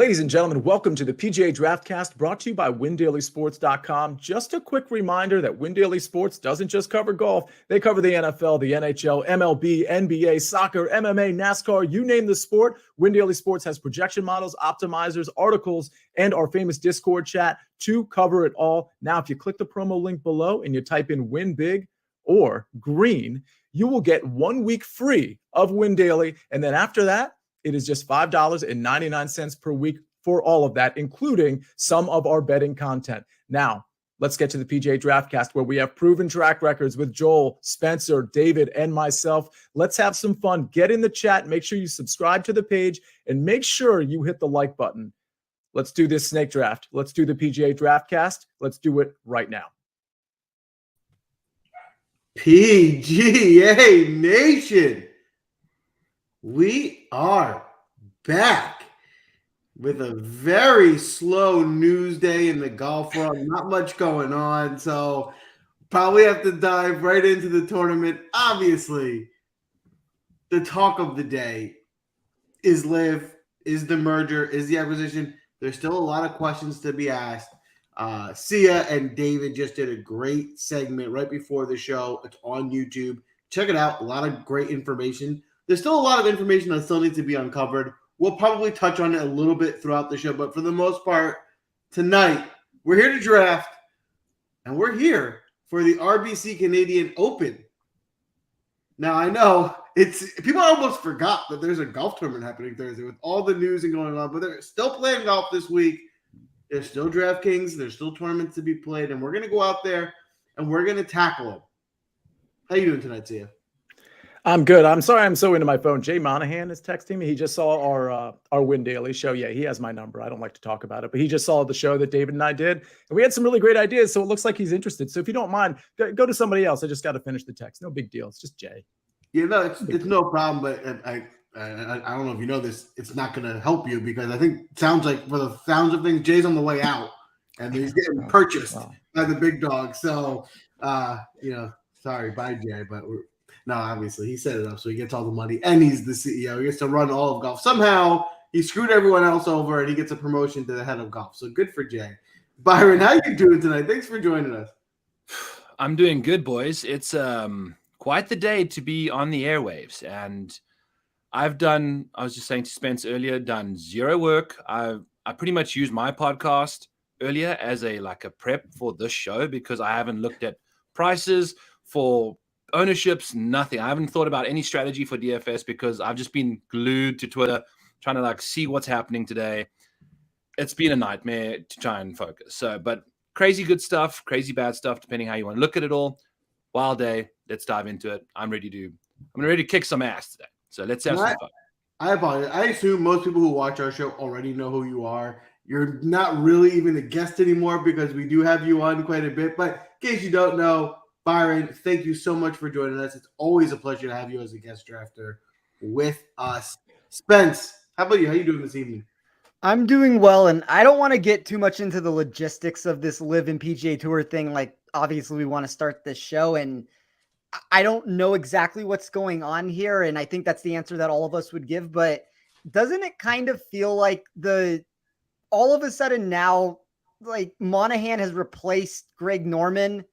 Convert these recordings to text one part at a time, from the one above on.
Ladies and gentlemen, welcome to the PGA Draft Cast, brought to you by WinDailySports.com. Just a quick reminder that Win Daily Sports doesn't just cover golf. They cover the NFL, the NHL, MLB, NBA, soccer, MMA, NASCAR, you name the sport. Win Daily Sports has projection models, optimizers, articles, and our famous Discord chat to cover it all. Now, if you click the promo link below and you type in Win Big or Green, you will get 1 week free of Win Daily. And then after that, it is just $5.99 per week for all of that, including some of our betting content. Now, let's get to the PGA DraftCast, where we have proven track records with Joel, Spencer, David, and myself. Let's have some fun. Get in the chat. Make sure you subscribe to the page, and make sure you hit the like button. Let's do this snake draft. Let's do the PGA DraftCast. Let's do it right now. PGA Nation, we are back with a very slow news day in the golf world. Not much going on, so probably have to dive right into the tournament. Obviously, the talk of the day is LIV, is the merger, is the acquisition. There's still a lot of questions to be asked. Sia and David just did a great segment right before the show. It's on YouTube. Check it out. A lot of great information. There's still a lot of information that still needs to be uncovered. We'll probably touch on it a little bit throughout the show, but for the most part, tonight, we're here to draft, and we're here for the RBC Canadian Open. Now, I know people almost forgot that there's a golf tournament happening Thursday with all the news and going on, but they're still playing golf this week. There's still DraftKings. There's still tournaments to be played, and we're going to go out there, and we're going to tackle them. How you doing tonight, Sia? I'm good. I'm sorry I'm so into my phone. Jay Monahan is texting me. He just saw our Win Daily show. Yeah, he has my number. I don't like to talk about it, but he just saw the show that David and I did, and we had some really great ideas, so it looks like he's interested. So if you don't mind, go to somebody else. I just got to finish the text. No big deal. It's just Jay. Yeah, no, it's no problem, but I don't know if you know this. It's not going to help you because I think it sounds like for the sounds of things, Jay's on the way out, and he's getting purchased by the big dog. So, sorry, bye, Jay, but no, obviously he set it up so he gets all the money, and he's the CEO. He gets to run all of golf. Somehow he screwed everyone else over, and he gets a promotion to the head of golf. So good for Jay. Byron, how you doing tonight? Thanks for joining us. I'm doing good, boys. It's quite the day to be on the airwaves, and I was just saying to Spence earlier, done zero work. I pretty much used my podcast earlier as a prep for this show because I haven't looked at prices for ownerships, nothing. I haven't thought about any strategy for DFS because I've just been glued to Twitter trying to see what's happening today. It's been a nightmare to try and focus. So, but crazy good stuff, crazy bad stuff, depending how you want to look at it all. Wild day. Let's dive into it. I'm ready to kick some ass today. So let's have some fun. I apologize. I assume most people who watch our show already know who you are. You're not really even a guest anymore because we do have you on quite a bit. But in case you don't know, Byron, thank you so much for joining us. It's always a pleasure to have you as a guest drafter with us. Spence, how about you? How you doing this evening? I'm doing well, and I don't want to get too much into the logistics of this LIV and PGA Tour thing. Obviously, we want to start this show, and I don't know exactly what's going on here, and I think that's the answer that all of us would give, but doesn't it kind of feel like all of a sudden now, Monahan has replaced Greg Norman?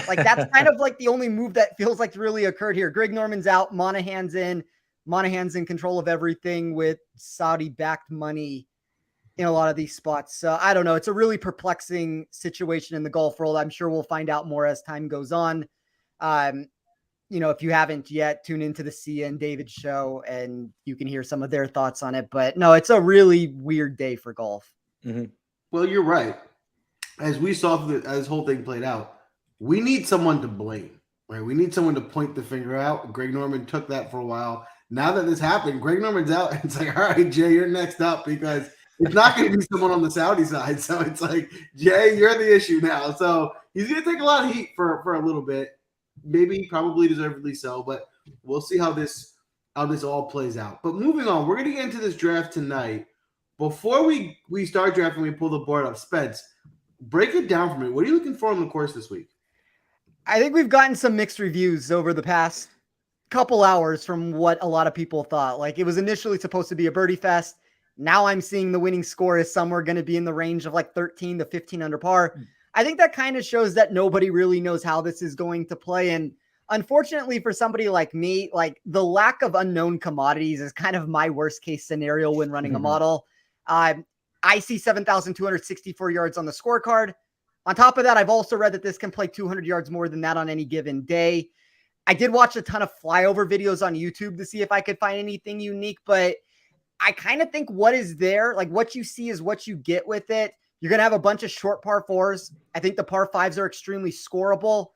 That's kind of the only move that feels like really occurred here. Greg Norman's out, Monahan's in. Monahan's in control of everything with Saudi-backed money in a lot of these spots. So I don't know. It's a really perplexing situation in the golf world. I'm sure we'll find out more as time goes on. If you haven't yet, tune into the Sia and David show and you can hear some of their thoughts on it. But no, it's a really weird day for golf. Mm-hmm. Well, you're right. As we saw as this whole thing played out, we need someone to blame, right? We need someone to point the finger out. Greg Norman took that for a while. Now that this happened, Greg Norman's out. And it's all right, Jay, you're next up because it's not going to be someone on the Saudi side. So it's Jay, you're the issue now. So he's going to take a lot of heat for a little bit. Maybe, probably deservedly so, but we'll see how this all plays out. But moving on, we're going to get into this draft tonight. Before we start drafting, we pull the board up. Spence, break it down for me. What are you looking for on the course this week? I think we've gotten some mixed reviews over the past couple hours from what a lot of people thought. It was initially supposed to be a birdie fest. Now I'm seeing the winning score is somewhere going to be in the range of like 13 to 15 under par. I think that kind of shows that nobody really knows how this is going to play. And unfortunately for somebody like me, like the lack of unknown commodities is kind of my worst case scenario when running a model. I see 7,264 yards on the scorecard. On top of that, I've also read that this can play 200 yards more than that on any given day. I did watch a ton of flyover videos on YouTube to see if I could find anything unique, but I kind of think what is there, like what you see is what you get with it. You're going to have a bunch of short par fours. I think the par fives are extremely scoreable.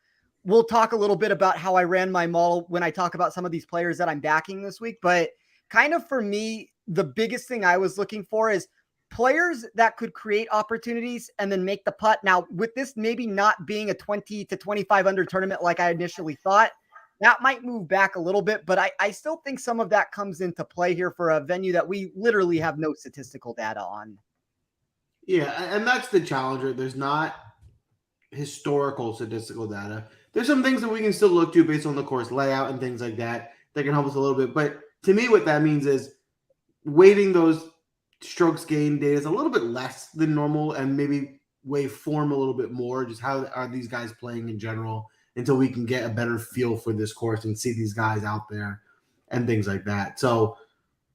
We'll talk a little bit about how I ran my model when I talk about some of these players that I'm backing this week, but kind of for me, the biggest thing I was looking for is players that could create opportunities and then make the putt. Now, with this maybe not being a 20 to 25 under tournament like I initially thought, that might move back a little bit, but I still think some of that comes into play here for a venue that we literally have no statistical data on. Yeah, and that's the challenger. There's not historical statistical data. There's some things that we can still look to based on the course layout and things like that that can help us a little bit. But to me, what that means is weighting those strokes gained data is a little bit less than normal and maybe weigh form a little bit more. Just how are these guys playing in general until we can get a better feel for this course and see these guys out there and things like that. So,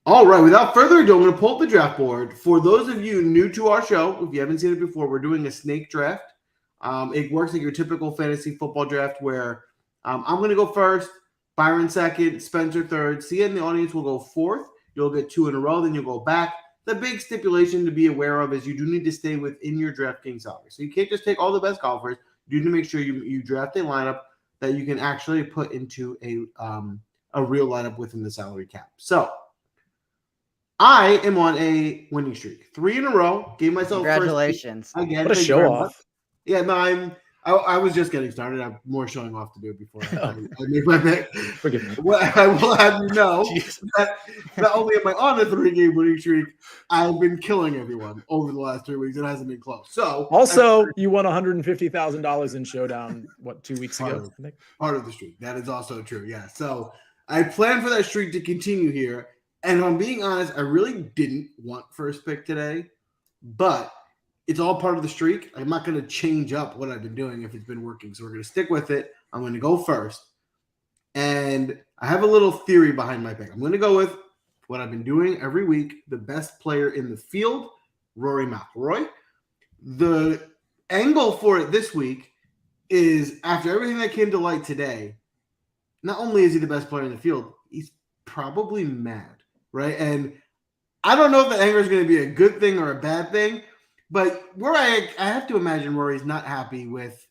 all right, without further ado, I'm going to pull up the draft board. For those of you new to our show, if you haven't seen it before, we're doing a snake draft. It works like your typical fantasy football draft where I'm going to go first, Byron second, Spencer third. Sia in the audience will go fourth. You'll get 2 in a row, then you'll go back. The big stipulation to be aware of is you do need to stay within your DraftKings salary. So you can't just take all the best golfers. You need to make sure you draft a lineup that you can actually put into a real lineup within the salary cap. So I am on a winning streak. 3 in a row. Gave myself Congratulations. First again. What a show off. Yeah, no, I was just getting started. I have more showing off to do before I make my pick. Forgive me. Well, I will have you know that not only am I on a 3-game winning streak, I've been killing everyone over the last 3 weeks. It hasn't been close. So also, you won $150,000 in Showdown, 2 weeks ago? Part of the streak. That is also true, yeah. So I plan for that streak to continue here. And if I'm being honest, I really didn't want first pick today, but it's all part of the streak. I'm not going to change up what I've been doing if it's been working. So we're going to stick with it. I'm going to go first. And I have a little theory behind my pick. I'm going to go with what I've been doing every week, the best player in the field, Rory McIlroy. The angle for it this week is after everything that came to light today, not only is he the best player in the field, he's probably mad, right? And I don't know if the anger is going to be a good thing or a bad thing, but where I have to imagine Rory's not happy with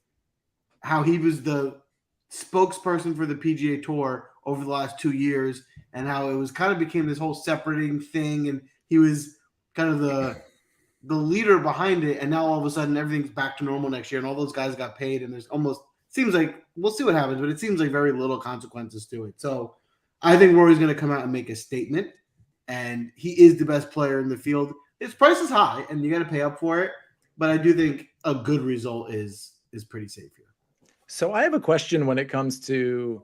how he was the spokesperson for the PGA Tour over the last 2 years and how it was kind of became this whole separating thing. And he was kind of the leader behind it. And now all of a sudden everything's back to normal next year and all those guys got paid. And there's almost seems like we'll see what happens, but it seems like very little consequences to it. So I think Rory's going to come out and make a statement, and he is the best player in the field. His price is high, and you got to pay up for it. But I do think a good result is pretty safe here. So I have a question when it comes to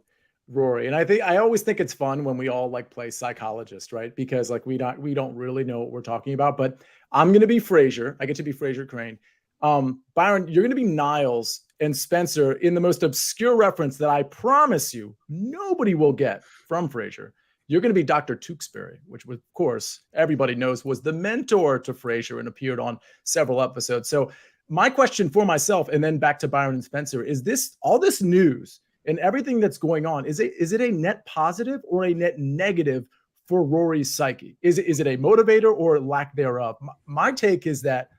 Rory, and I always think it's fun when we all like play psychologist, right? Because like we don't really know what we're talking about. But I'm going to be Frazier. I get to be Frazier Crane. Byron, you're going to be Niles and Spencer in the most obscure reference that I promise you nobody will get from Frazier. You're going to be Dr. Tewksbury, which, of course, everybody knows was the mentor to Frazier and appeared on several episodes. So my question for myself, and then back to Byron and Spencer, is this all this news and everything that's going on, is it a net positive or a net negative for Rory's psyche? Is it a motivator or lack thereof? My take is that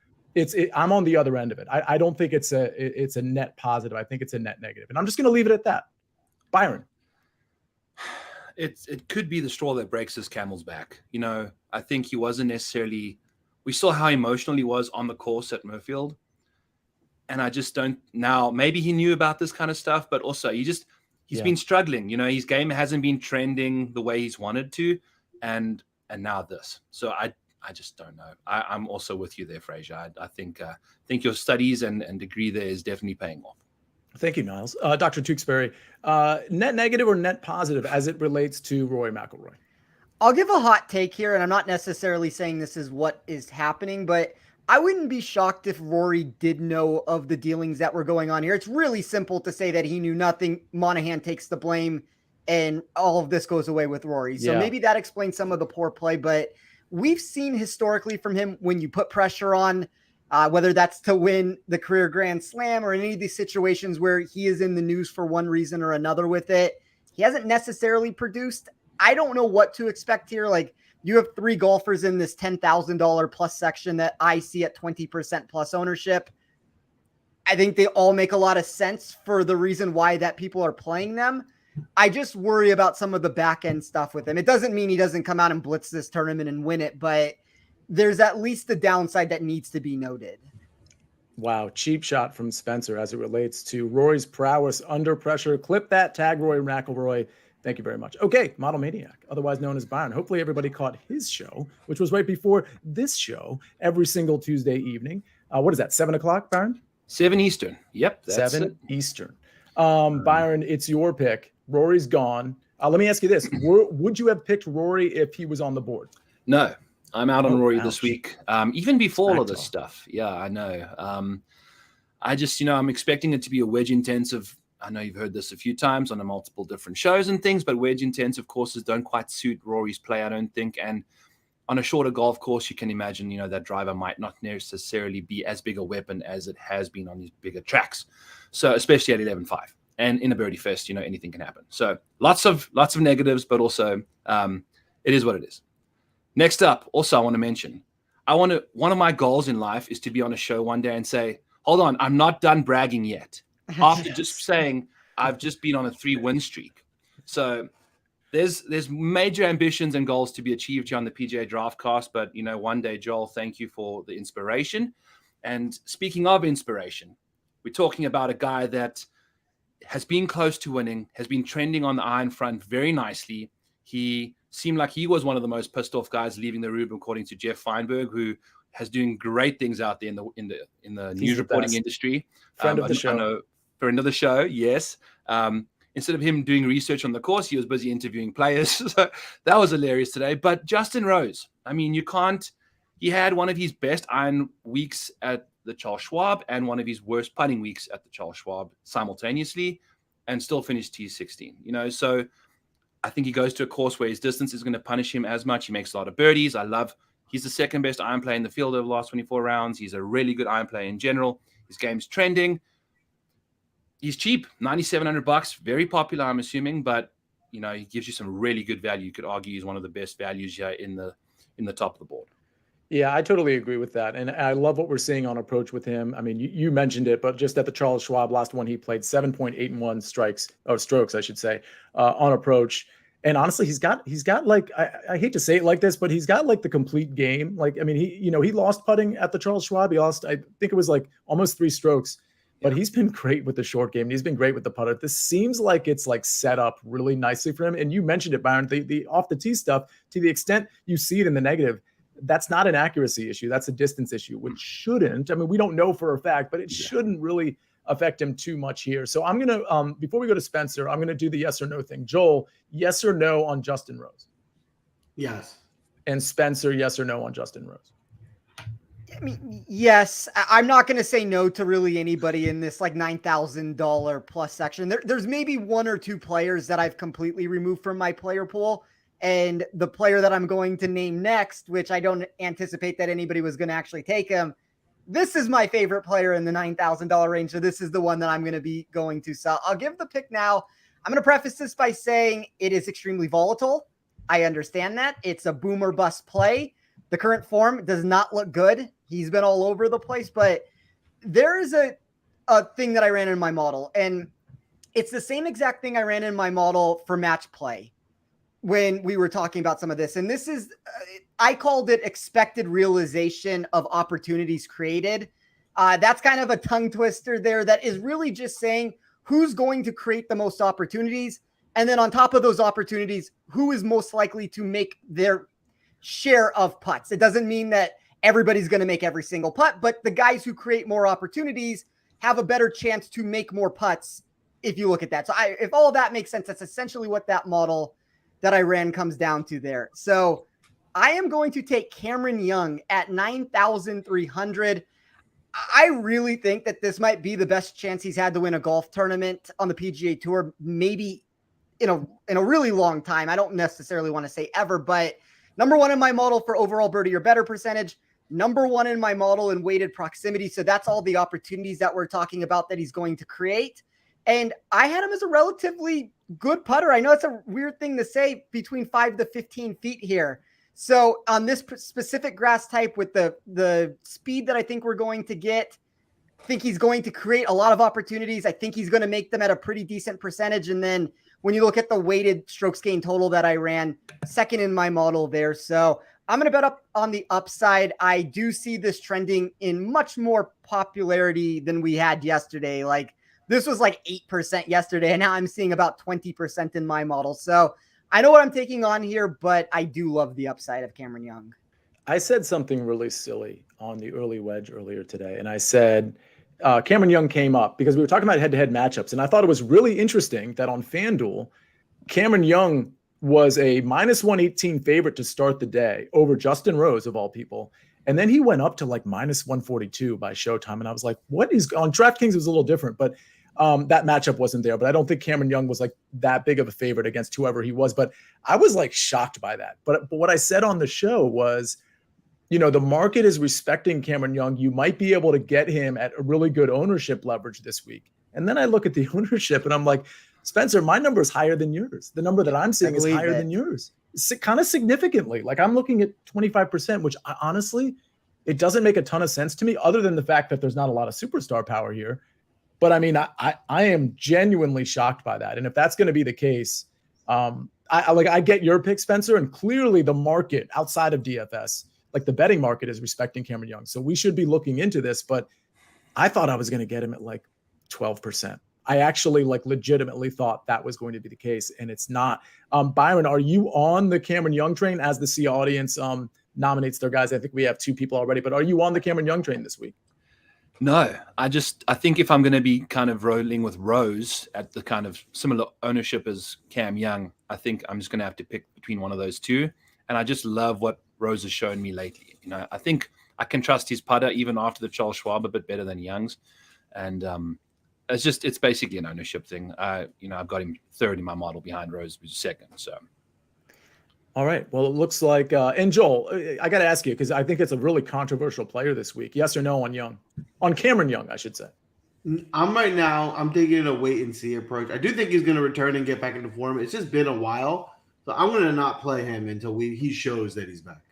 I'm on the other end of it. I don't think it's a net positive. I think it's a net negative. And I'm just going to leave it at that. Byron. It could be the straw that breaks his camel's back. You know, I think he wasn't necessarily – we saw how emotional he was on the course at Murfield. And I just don't – now, maybe he knew about this kind of stuff, but also he's been struggling. You know, his game hasn't been trending the way he's wanted to, and now this. So I just don't know. I'm also with you there, Frazier. I think your studies and degree there is definitely paying off. Thank you, Niles. Dr. Tewksbury, net negative or net positive as it relates to Rory McIlroy? I'll give a hot take here, and I'm not necessarily saying this is what is happening, but I wouldn't be shocked if Rory did know of the dealings that were going on here. It's really simple to say that he knew nothing. Monahan takes the blame, and all of this goes away with Rory. So maybe that explains some of the poor play, but we've seen historically from him when you put pressure on, whether that's to win the career Grand Slam or any of these situations where he is in the news for one reason or another with it, he hasn't necessarily produced. I don't know what to expect here. Like, you have 3 golfers in this $10,000 plus section that I see at 20% plus ownership. I think they all make a lot of sense for the reason why that people are playing them. I just worry about some of the back end stuff with him. It doesn't mean he doesn't come out and blitz this tournament and win it, but there's at least the downside that needs to be noted. Wow, cheap shot from Spencer as it relates to Rory's prowess under pressure. Clip that, tag Rory McIlroy. Thank you very much. Okay, Model Maniac, otherwise known as Byron. Hopefully everybody caught his show, which was right before this show every single Tuesday evening. What is that, 7 o'clock, Byron? 7 Eastern. Yep, that's 7 it. Eastern. Byron, it's your pick. Rory's gone. Let me ask you this. Would you have picked Rory if he was on the board? No, I'm out on Rory ouch. this week. Even before all of this Smack stuff. Yeah, I know. I just, I'm expecting it to be a wedge intensive. I know you've heard this a few times on multiple different shows and things, but wedge intensive courses don't quite suit Rory's play, I don't think. And on a shorter golf course, you can imagine, that driver might not necessarily be as big a weapon as it has been on these bigger tracks. So especially at 11.5 and in a birdie fest, anything can happen. So lots of negatives, but also it is what it is. Next up, also I want to mention, one of my goals in life is to be on a show one day and say, hold on, I'm not done bragging yet. After just saying I've just been on a 3-win streak. So there's major ambitions and goals to be achieved here on the PGA Draft Cast. But, one day, Joel, thank you for the inspiration. And speaking of inspiration, we're talking about a guy that has been close to winning, has been trending on the iron front very nicely. He seemed like he was one of the most pissed off guys leaving the room, according to Jeff Feinberg, who has doing great things out there in the news reporting industry. Friend of the show. I know, friend of the show, yes. Instead of him doing research on the course, he was busy interviewing players. So that was hilarious today. But Justin Rose, he had one of his best iron weeks at the Charles Schwab and one of his worst putting weeks at the Charles Schwab simultaneously and still finished T16. So I think he goes to a course where his distance is going to punish him as much. He makes a lot of birdies. He's the second best iron player in the field over the last 24 rounds. He's a really good iron player in general. His game's trending. He's cheap, $9,700, very popular, I'm assuming, but he gives you some really good value. You could argue he's one of the best values here in the top of the board. Yeah, I totally agree with that. And I love what we're seeing on approach with him. I mean, you mentioned it, but just at the Charles Schwab last one, he played 7.81 strokes, I should say, on approach. And honestly, he's got like, I hate to say it like this, but he's got like the complete game. Like, I mean, he lost putting at the Charles Schwab. He lost, I think it was like almost 3 strokes, but he's been great with the short game. He's been great with the putter. This seems like it's like set up really nicely for him. And you mentioned it, Byron, the off the tee stuff, to the extent you see it in the negative, that's not an accuracy issue. That's a distance issue, which shouldn't, we don't know for a fact, but it shouldn't really affect him too much here. So I'm going to, before we go to Spencer, I'm going to do the yes or no thing. Joel, yes or no on Justin Rose? Yes. And Spencer, yes or no on Justin Rose? Yes. I'm not going to say no to really anybody in this like $9,000 plus section. There's maybe 1 or 2 players that I've completely removed from my player pool. And the player that I'm going to name next, which I don't anticipate that anybody was going to actually take him, this is my favorite player in the $9,000 range. So this is the one that I'm going to be going to. So I'll give the pick now. I'm going to preface this by saying it is extremely volatile. I understand that. It's a boom or bust play. The current form does not look good. He's been all over the place, but there is a thing that I ran in my model, and it's the same exact thing I ran in my model for match play when we were talking about some of this. And this is, I called it expected realization of opportunities created. That's kind of a tongue twister there that is really just saying who's going to create the most opportunities. And then on top of those opportunities, who is most likely to make their share of putts. It doesn't mean that everybody's going to make every single putt, but the guys who create more opportunities have a better chance to make more putts if you look at that. So if all of that makes sense, that's essentially what that model that I ran comes down to there. So I am going to take Cameron Young at 9,300. I really think that this might be the best chance he's had to win a golf tournament on the PGA Tour, maybe in a really long time. I don't necessarily want to say ever, but number one in my model for overall birdie or better percentage, number one in my model in weighted proximity. So that's all the opportunities that we're talking about that he's going to create. And I had him as a relatively good putter. I know it's a weird thing to say, between 5 to 15 feet here. So on this specific grass type, with the speed that I think we're going to get, I think he's going to create a lot of opportunities. I think he's going to make them at a pretty decent percentage. And then when you look at the weighted strokes gain total that I ran, second in my model there. So I'm going to bet up on the upside. I do see this trending in much more popularity than we had yesterday. Like, this was like 8% yesterday, and now I'm seeing about 20% in my model. So I know what I'm taking on here, but I do love the upside of Cameron Young. I said something really silly on the early wedge earlier today, and I said Cameron Young came up because we were talking about head-to-head matchups, and I thought it was really interesting that on FanDuel, Cameron Young was a -118 favorite to start the day over Justin Rose, of all people. And then he went up to like -142 by Showtime. And I was like, what is on DraftKings? It was a little different, but that matchup wasn't there. But I don't think Cameron Young was like that big of a favorite against whoever he was. But I was like shocked by that. But what I said on the show was, the market is respecting Cameron Young. You might be able to get him at a really good ownership leverage this week. And then I look at the ownership and I'm like, Spencer, my number is higher than yours. The number that I'm seeing is higher than yours, kind of significantly. Like, I'm looking at 25%, which honestly, it doesn't make a ton of sense to me, other than the fact that there's not a lot of superstar power here. But I mean, I am genuinely shocked by that. And if that's going to be the case, I get your pick, Spencer, and clearly the market outside of DFS, like the betting market, is respecting Cameron Young. So we should be looking into this, but I thought I was going to get him at like 12%. I actually legitimately thought that was going to be the case, and it's not. Byron, are you on the Cameron Young train as the C audience nominates their guys? I think we have 2 people already, but are you on the Cameron Young train this week? No, I think if I'm going to be kind of rolling with Rose at the kind of similar ownership as Cam Young, I think I'm just going to have to pick between one of those two. And I just love what Rose has shown me lately. I think I can trust his putter even after the Charles Schwab a bit better than Young's. And it's basically an ownership thing. I've got him third in my model behind Rose, who's second. So. All right. Well, it looks like, and Joel, I got to ask you, because I think it's a really controversial player this week. Yes or no on Cameron Young, I should say. I'm taking a wait and see approach. I do think he's going to return and get back into form. It's just been a while. So I'm going to not play him until he shows that he's back.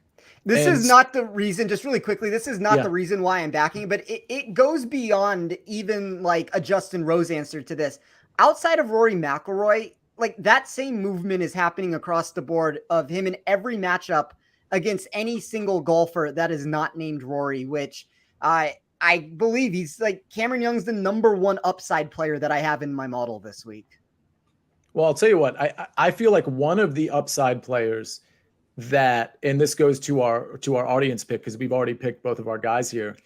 This is not the reason, just really quickly, this is not the reason why I'm backing, but it goes beyond even like a Justin Rose answer to this. Outside of Rory McIlroy, like that same movement is happening across the board of him in every matchup against any single golfer that is not named Rory, which I believe he's like Cameron Young's the number one upside player that I have in my model this week. Well, I'll tell you what, I feel like one of the upside players that, and this goes to our audience pick, because we've already picked both of our guys here,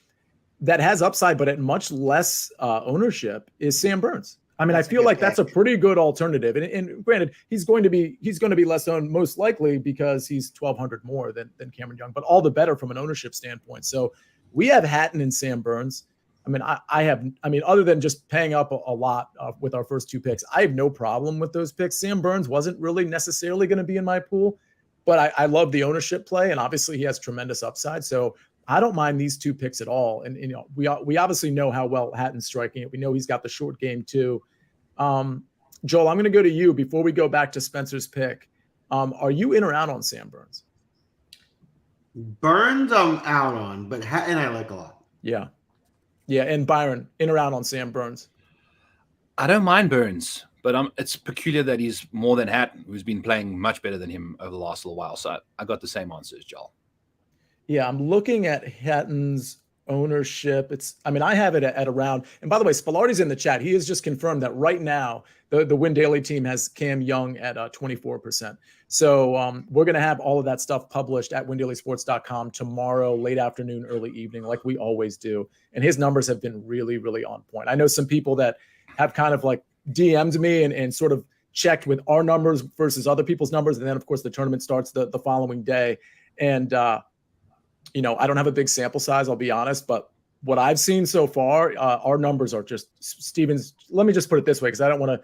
that has upside, but at much less ownership, is Sam Burns. I mean, I feel like that's a pretty good alternative. And granted, he's going to be less owned most likely because he's 1,200 more than Cameron Young, but all the better from an ownership standpoint. So we have Hatton and Sam Burns. I mean, other than just paying up a lot with our first 2 picks, I have no problem with those picks. Sam Burns wasn't really necessarily going to be in my pool, but I love the ownership play, and obviously he has tremendous upside. So I don't mind these 2 picks at all. And we obviously know how well Hatton's striking it. We know he's got the short game too. Joel, I'm going to go to you before we go back to Spencer's pick. Are you in or out on Sam Burns? Burns I'm out on, but Hatton I like a lot. Yeah. And Byron, in or out on Sam Burns? I don't mind Burns, but it's peculiar that he's more than Hatton, who's been playing much better than him over the last little while. So I got the same answer as Joel. Yeah, I'm looking at Hatton's ownership. I have it at around, and by the way, Spillardi's in the chat. He has just confirmed that right now the Win Daily team has Cam Young at 24%. So we're going to have all of that stuff published at WinDailySports.com tomorrow, late afternoon, early evening, like we always do. And his numbers have been really, really on point. I know some people that have kind of like DM'd me and sort of checked with our numbers versus other people's numbers. And then, of course, the tournament starts the following day. And, I don't have a big sample size, I'll be honest, but what I've seen so far, our numbers are just Steven's. Let me just put it this way, because I don't want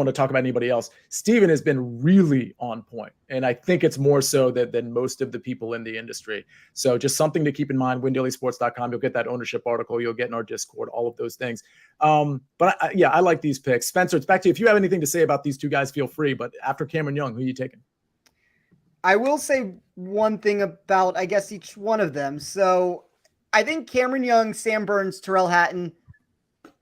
to talk about anybody else. Steven has been really on point, and I think it's more so than most of the people in the industry. So just something to keep in mind. WinDailySports.com. You'll get that ownership article. You'll get in our Discord. All of those things. But I like these picks. Spencer, it's back to you. If you have anything to say about these two guys, feel free. But after Cameron Young, who are you taking? I will say one thing about, I guess, each one of them. So I think Cameron Young, Sam Burns, Tyrrell Hatton,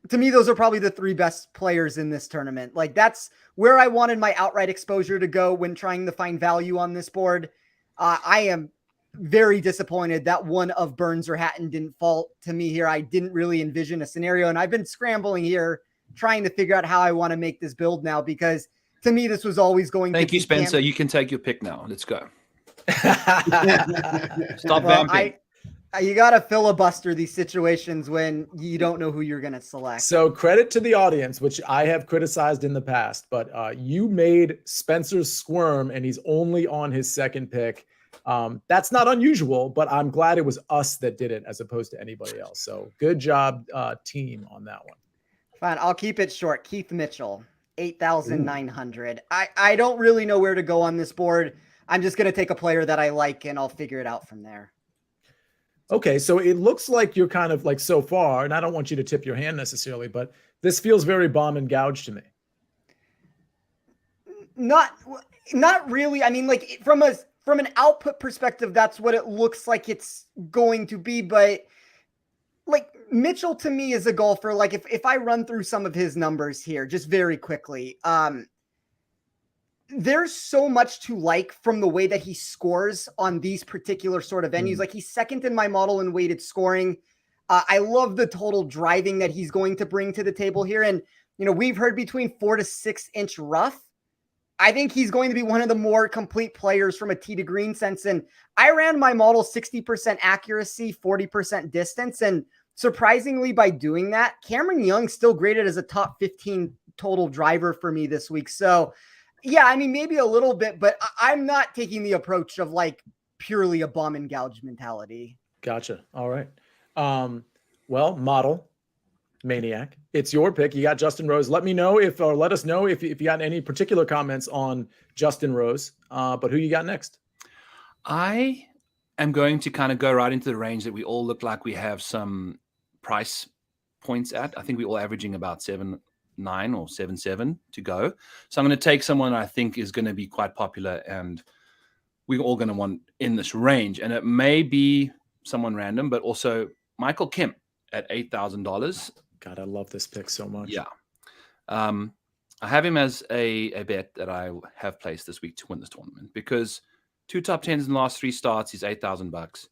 to me, those are probably the three best players in this tournament. Like, that's where I wanted my outright exposure to go when trying to find value on this board. I am very disappointed that one of Burns or Hatton didn't fall to me here. I didn't really envision a scenario, and I've been scrambling here trying to figure out how I want to make this build now, because to me, this was always going to be. Thank you, Spencer. You can take your pick now. Let's go. Stop vamping. You got to filibuster these situations when you don't know who you're going to select. So credit to the audience, which I have criticized in the past, but you made Spencer squirm, and he's only on his second pick. That's not unusual, but I'm glad it was us that did it as opposed to anybody else. So good job, team, on that one. Fine. I'll keep it short. Keith Mitchell, 8,900. I don't really know where to go on this board. I'm just going to take a player that I like, and I'll figure it out from there. Okay, so it looks like you're kind of like, so far, and I don't want you to tip your hand necessarily, but this feels very bomb and gouge to me. Not really. I mean, like, from an output perspective, that's what it looks like it's going to be. But like, Mitchell to me is a golfer. Like, if I run through some of his numbers here, just very quickly, there's so much to like from the way that he scores on these particular sort of venues. Like, he's second in my model in weighted scoring. I love the total driving that he's going to bring to the table here. And, we've heard between 4 to 6 inch rough. I think he's going to be one of the more complete players from a tee to green sense. And I ran my model 60% accuracy, 40% distance. And surprisingly, by doing that, Cameron Young still graded as a top 15 total driver for me this week. So, yeah, I mean, maybe a little bit, but I'm not taking the approach of like purely a bomb and gouge mentality. Gotcha. All right. Well, model maniac, it's your pick. You got Justin Rose. Let us know if you got any particular comments on Justin Rose. But who you got next? I am going to kind of go right into the range that we all look like we have some price points at. I think we're all averaging about 7.9 or 7.7 to go. So I'm going to take someone I think is going to be quite popular, and we're all going to want in this range. And it may be someone random, but also Michael Kim at $8,000. God, I love this pick so much. Yeah. I have him as a bet that I have placed this week to win this tournament, because 2 top 10s in the last 3 starts. He's $8,000.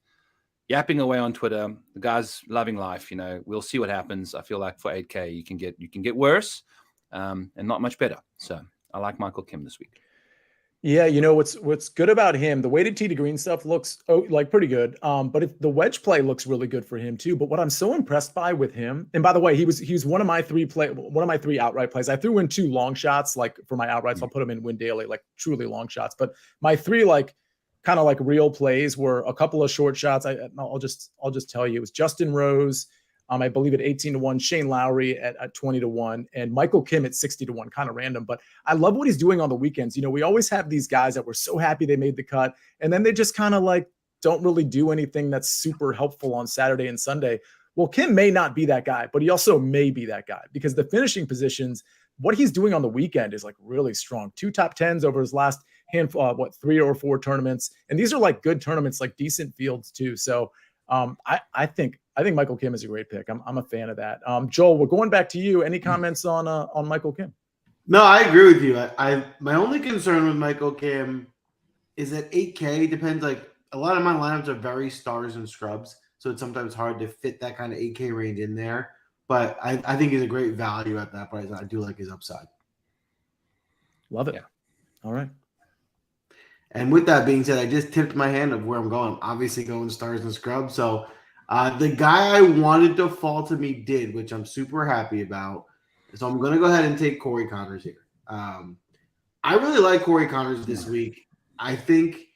Yapping away on Twitter. The guy's loving life. We'll see what happens. I feel like for 8K, you can get worse, and not much better. So I like Michael Kim this week. Yeah, what's good about him, the weighted tee to green stuff looks like pretty good. But if the wedge play looks really good for him too. But what I'm so impressed by with him, and by the way, he was one of my 3 outright plays. I threw in 2 long shots like for my outrights. I'll put them in Win Daily, like truly long shots. But my 3 kind of like real plays were a couple of short shots. I'll just tell you, it was Justin Rose, I believe at 18-1, Shane Lowry at 20-1, and Michael Kim at 60-1, kind of random. But I love what he's doing on the weekends. We always have these guys that we're so happy they made the cut, and then they just kind of like don't really do anything that's super helpful on Saturday and Sunday. Well, Kim may not be that guy, but he also may be that guy, because the finishing positions, what he's doing on the weekend is like really strong. 2 top 10s over his last handful, 3 or 4 tournaments. And these are like good tournaments, like decent fields too. So I think Michael Kim is a great pick. I'm a fan of that. Joel, we're going back to you. Any comments on Michael Kim? No, I agree with you. My only concern with Michael Kim is that 8K depends. Like, a lot of my lineups are very stars and scrubs, so it's sometimes hard to fit that kind of 8K range in there. But I think he's a great value at that price. I do like his upside. Love it. Yeah. All right. And with that being said, I just tipped my hand of where I'm going. I'm obviously going stars and scrubs. So the guy I wanted to fall to me did, which I'm super happy about. So I'm going to go ahead and take Corey Connors here. I really like Corey Connors this week. I think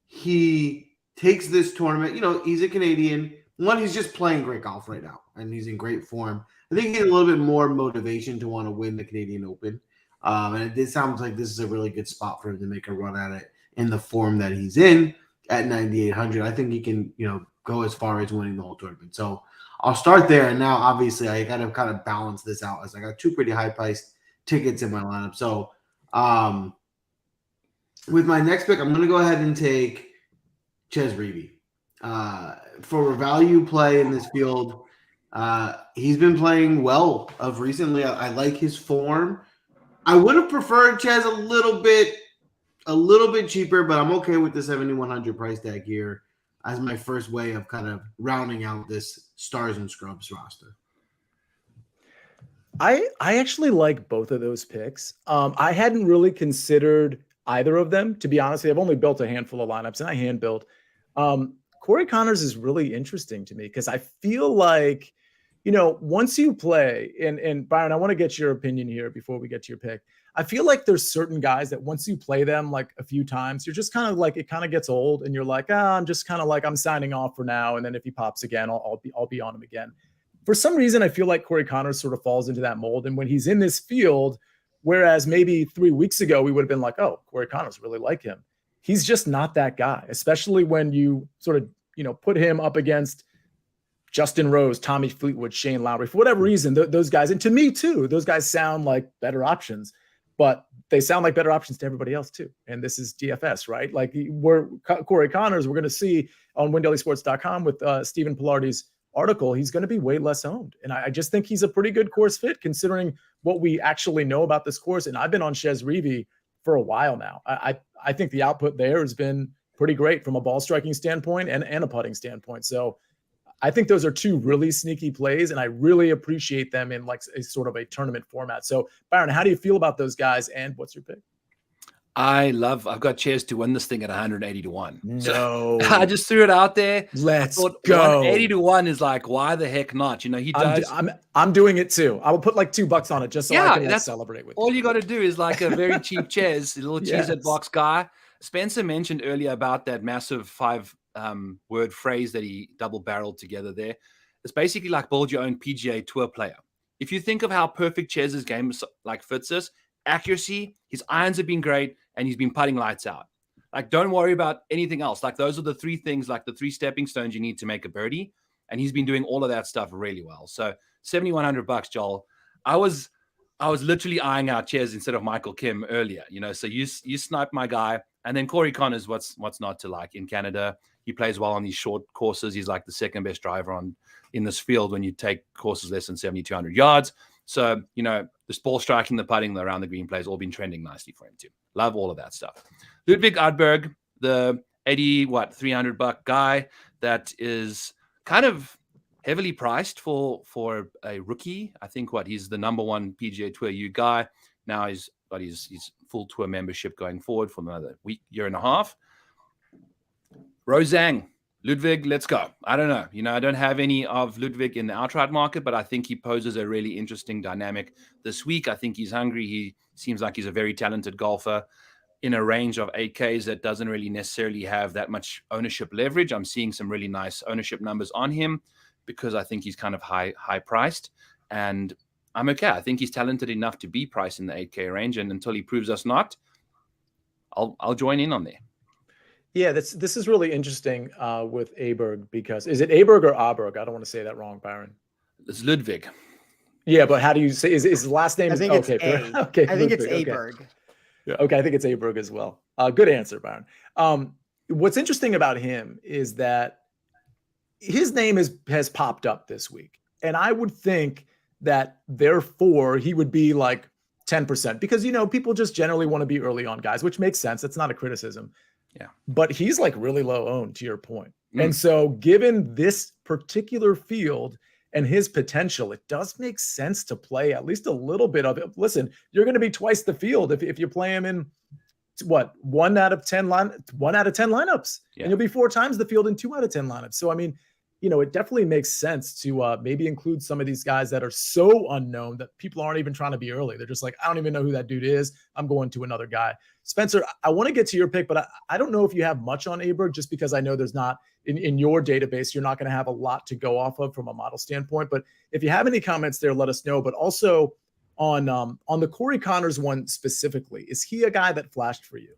he takes this tournament. You know, he's a Canadian. One, he's just playing great golf right now, and he's in great form. I think he has a little bit more motivation to want to win the Canadian Open. And it sounds like this is a really good spot for him to make a run at it in the form that he's in at 9,800. I think he can, go as far as winning the whole tournament. So I'll start there. And now, obviously, I got to kind of balance this out as I got two pretty high-priced tickets in my lineup. So with my next pick, I'm going to go ahead and take Chez Reavie. For a value play in this field, he's been playing well of recently. I like his form. I would have preferred Chez a little bit cheaper, but I'm okay with the 7,100 price tag here as my first way of kind of rounding out this stars and scrubs roster. I actually like both of those picks. I hadn't really considered either of them, to be honest. I've only built a handful of lineups, and I hand built. Corey Connors is really interesting to me because I feel like, once you play, and Byron, I want to get your opinion here before we get to your pick. I feel like there's certain guys that once you play them like a few times, you're just kind of like, it kind of gets old and you're like, I'm just kind of like, I'm signing off for now. And then if he pops again, I'll be on him again. For some reason, I feel like Corey Connors sort of falls into that mold. And when he's in this field, whereas maybe 3 weeks ago, we would have been like, oh, Corey Connors, really like him. He's just not that guy, especially when you sort of, put him up against Justin Rose, Tommy Fleetwood, Shane Lowry, for whatever reason, those guys, and to me too, those guys sound like better options, but they sound like better options to everybody else too. And this is DFS, right? Like Corey Connors, we're going to see on WinDailySports.com with Stephen Pilardi's article, he's going to be way less owned. And I just think he's a pretty good course fit considering what we actually know about this course. And I've been on Chez Reavie for a while now. I think the output there has been pretty great from a ball striking standpoint and a putting standpoint. So I think those are two really sneaky plays, and I really appreciate them in like a sort of a tournament format. So Byron, how do you feel about those guys, and what's your pick? I've got Chez to win this thing at 180 to 1. No, I just threw it out there. Let's go. 180 to 1 is like, why the heck not? He does. I'm doing it too. I will put like $2 on it just so I can celebrate with. All you got to do is like a very cheap Chez, a little cheese at box guy. Spencer mentioned earlier about that massive 5-word phrase that he double barreled together there. It's basically like build your own PGA Tour player. If you think of how perfect Chez's game like fits us, accuracy, his irons have been great, and he's been putting lights out. Like, don't worry about anything else. Like, those are the three things, like the 3 stepping stones you need to make a birdie, and he's been doing all of that stuff really well. So $7,100, Joel. I was literally eyeing out Chez instead of Michael Kim earlier. So you sniped my guy. And then Corey Connors, what's not to like in Canada? He plays well on these short courses. He's like the second best driver in this field when you take courses less than 7,200 yards. So, the ball striking, the putting, the around the green plays all been trending nicely for him too. Love all of that stuff. Ludwig Ardberg, the $300 guy that is kind of heavily priced for a rookie. I think he's the number 1 PGA Tour U guy. Now he's got his full tour membership going forward for another year and a half. Rozang, Ludwig, let's go. I don't know. I don't have any of Ludwig in the outright market, but I think he poses a really interesting dynamic this week. I think he's hungry. He seems like he's a very talented golfer in a range of 8Ks that doesn't really necessarily have that much ownership leverage. I'm seeing some really nice ownership numbers on him because I think he's kind of high priced, and I'm okay. I think he's talented enough to be priced in the 8K range, and until he proves us not, I'll join in on there. Yeah, this is really interesting with Aberg, because is it Aberg or Aberg? I don't want to say that wrong, Byron. It's Ludwig. Yeah, but how do you say is his last name? I think it's A. Okay, I think Ludwig, it's Aberg. Okay. Yeah, okay, I think it's Aberg as well. Good answer, Byron. What's interesting about him is that his name has popped up this week, and I would think that therefore he would be like 10% because people just generally want to be early on guys, which makes sense. It's not a criticism. Yeah. But he's like really low owned, to your point. And so given this particular field and his potential, it does make sense to play at least a little bit of it. Listen, you're going to be twice the field if you play him in 1 out of 10 lineups, yeah. And you'll be 4 times the field in 2 out of 10 lineups. So, I mean, it definitely makes sense to maybe include some of these guys that are so unknown that people aren't even trying to be early. They're just like, I don't even know who that dude is. I'm going to another guy. Spencer, I want to get to your pick, but I don't know if you have much on Aberg, just because I know there's not in your database, you're not going to have a lot to go off of from a model standpoint. But if you have any comments there, let us know. But also on the Corey Connors one specifically, is he a guy that flashed for you?